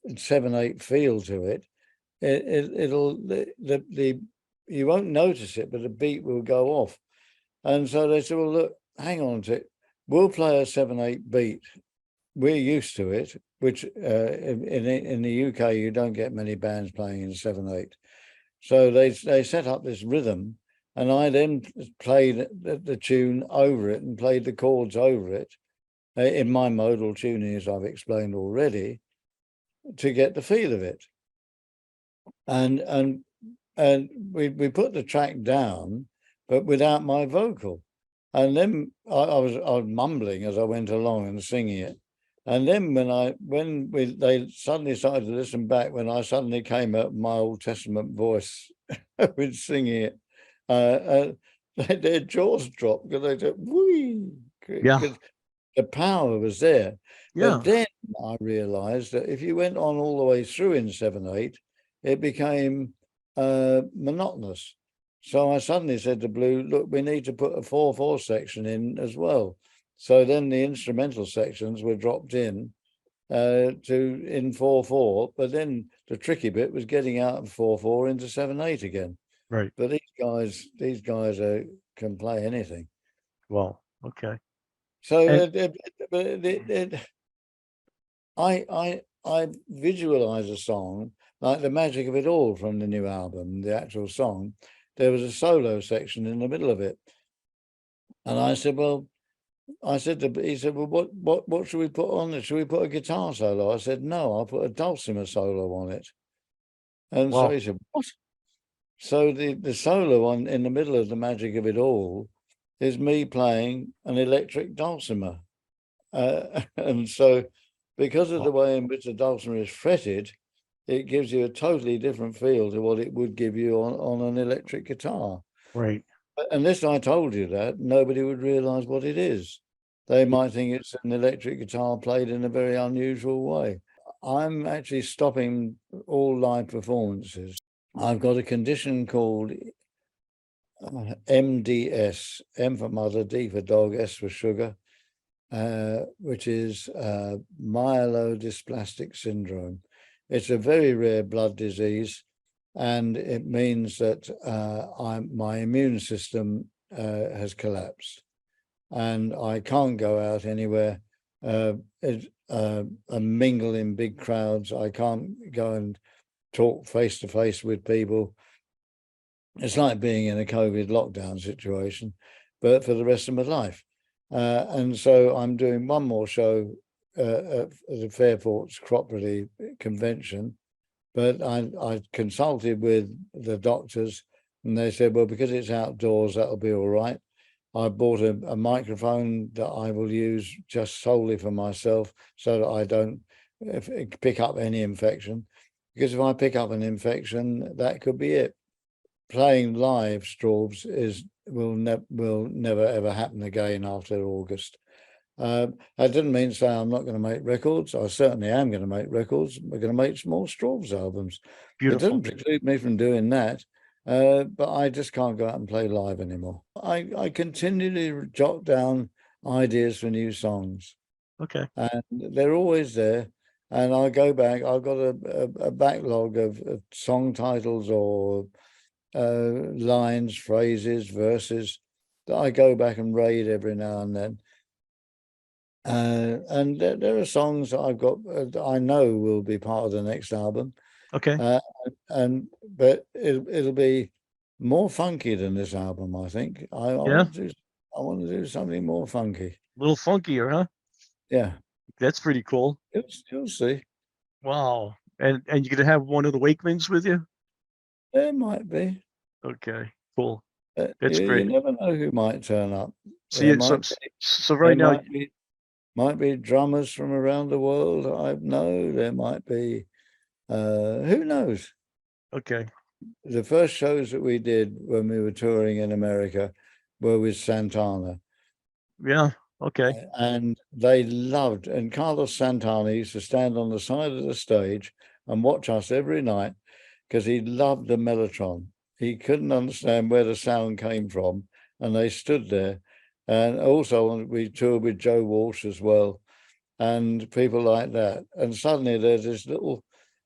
7/8 feel to it, it'll you won't notice it, but the beat will go off. And so they said, well, look, hang on to it. We'll play a 7/8 beat. We're used to it, which in the UK, you don't get many bands playing in 7/8. So they set up this rhythm, and I then played the tune over it and played the chords over it in my modal tuning, as I've explained already, to get the feel of it. And we put the track down, but without my vocal. And then I was mumbling as I went along and singing it. And then they suddenly started to listen back, when I suddenly came up with my Old Testament voice with singing it, their jaws dropped because they said, "Wee!" Because the power was there. But then I realized that if you went on all the way through in 7/8, it became monotonous. So I suddenly said to Blue, look, we need to put a 4/4 section in as well. So then the instrumental sections were dropped in in 4/4, but then the tricky bit was getting out of 4/4 into 7/8 again. Right. But these guys can play anything. Well, okay. So And I visualize a song like the magic of it all from the new album, the actual song. There was a solo section in the middle of it, and I said, well, he said, well, what should we put on it? Should we put a guitar solo? I said, no, I'll put a dulcimer solo on it. And so well, he said, what? So the solo on in the middle of the magic of it all is me playing an electric dulcimer. And so because of the way in which the dulcimer is fretted, it gives you a totally different feel to what it would give you on an electric guitar. right. Unless I told you that, nobody would realize what it is. They might think it's an electric guitar played in a very unusual way. I'm actually stopping all live performances. I've got a condition called MDS, M for mother, D for dog, S for sugar, which is myelodysplastic syndrome. It's a very rare blood disease, and it means that my immune system has collapsed, and I can't go out anywhere and mingle in big crowds. I can't go and talk face to face with people. It's like being in a COVID lockdown situation, but for the rest of my life. And so I'm doing one more show at the Fairport's Cropperty Convention, but I consulted with the doctors, and they said, well, because it's outdoors, that'll be all right. I bought a microphone that I will use just solely for myself so that I don't pick up any infection, because if I pick up an infection, that could be it. Playing live Strawbs will never ever happen again after August. That didn't mean to say I'm not going to make records. I certainly am going to make records. We're going to make some more Strawbs albums. It Beautiful. doesn't preclude me from doing that, but I just can't go out and play live anymore. I continually jot down ideas for new songs. Okay. And they're always there. And I go back. I've got a backlog of song titles or lines, phrases, verses that I go back and raid every now and then. And there are songs that I've got that I know will be part of the next album. Okay. But it'll be more funky than this album, I think. I want to do something more funky. A little funkier, huh? Yeah. That's pretty cool. You'll see. Wow. And you're gonna have one of the Wakemans with you? There might be. Okay. Cool. That's You great. never know who might turn up. See it. So right now, might be drummers from around the world. I know there might be. Who knows? okay. The first shows that we did when we were touring in America were with Santana. Yeah. Okay. And they loved, and Carlos Santana used to stand on the side of the stage and watch us every night because he loved the mellotron. He couldn't understand where the sound came from, and they stood there. And also we toured with Joe Walsh as well, and people like that. And suddenly there's this little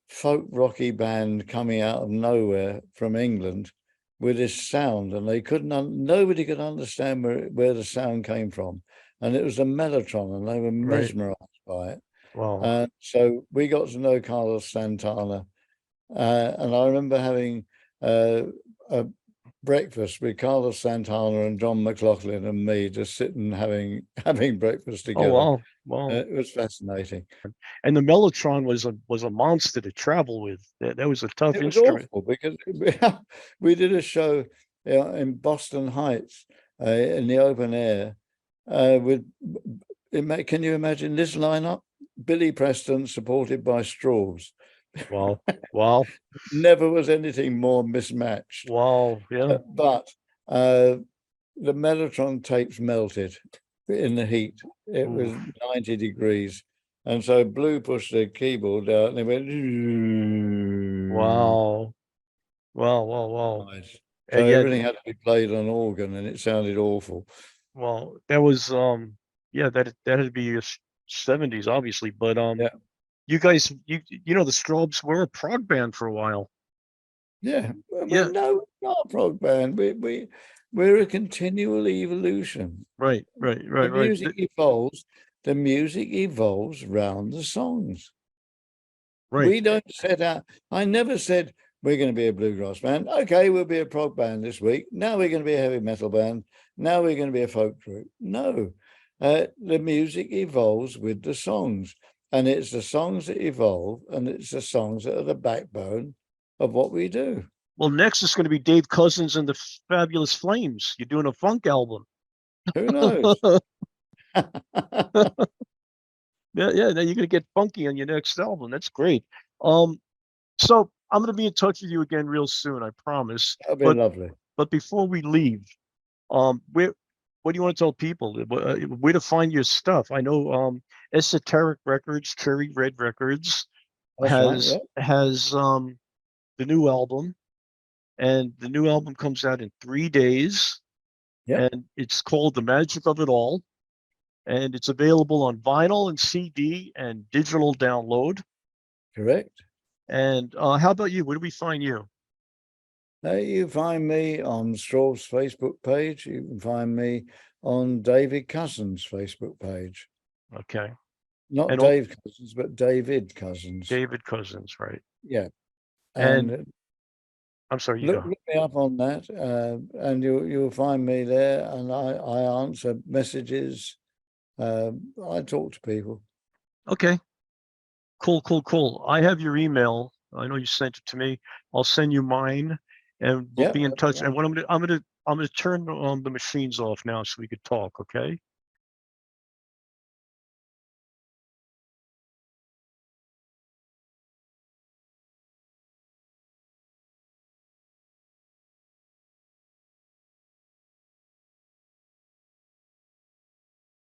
folk rocky band coming out of nowhere from England with this sound, and they nobody could understand where the sound came from. And it was a mellotron, and they were mesmerized by it. Wow. So we got to know Carlos Santana. And I remember having a breakfast with Carlos Santana and John McLaughlin and me, just sitting having breakfast together. Oh wow. It was fascinating. And the mellotron was a monster to travel with. That was a tough instrument. It was awful because we did a show in Boston Heights in the open air can you imagine this lineup? Billy Preston supported by Strawbs. Wow. Wow. Never was anything more mismatched. Wow. Yeah. But the mellotron tapes melted in the heat. It was 90 degrees. And so Blue pushed the keyboard out and it went. Wow. Wow. Wow. Wow. Nice. So And yet, everything had to be played on organ, and it sounded awful. well, that was yeah, that had to be 70s, obviously. But Yeah, you guys, you know, the Strawbs were a prog band for a while. yeah. Yeah, No, we're not a prog band. We're a continual evolution. right, right, right, The right. music evolves. The music evolves round the songs. Right. We don't set out. I never said we're going to be a bluegrass band. Okay, we'll be a prog band this week. Now we're going to be a heavy metal band. Now we're going to be a folk group. No, the music evolves with the songs, and it's the songs that evolve, and it's the songs that are the backbone of what we do. Well, next is going to be Dave Cousins and the Fabulous Flames. You're doing a funk album. Who knows? Yeah, yeah. Now you're going to get funky on your next album. That's great. Um, so I'm going to be in touch with you again real soon, I promise. That'd be But lovely. before we leave, where what do you want to tell people? Where to find your stuff? I know Esoteric Records, Cherry Red Records That's right. Yeah, has the new album, and the new album comes out in 3 days, yeah, and it's called The Magic of It All, and it's available on vinyl and CD and digital download. correct. And how about you? Where do we find you? You find me on Strawbs' Facebook page. You can find me on David Cousins' Facebook page. Okay. Not And Dave Cousins, but David Cousins. David Cousins, right? Yeah. And And I'm sorry, you look go. me up on that, and you'll find me there. And I answer messages. I talk to people. Okay. Cool, cool, cool. I have your email. I know you sent it to me. I'll send you mine, and we'll Yeah, be in that'd be touch. right. And what I'm gonna turn the machines off now so we could talk. Okay.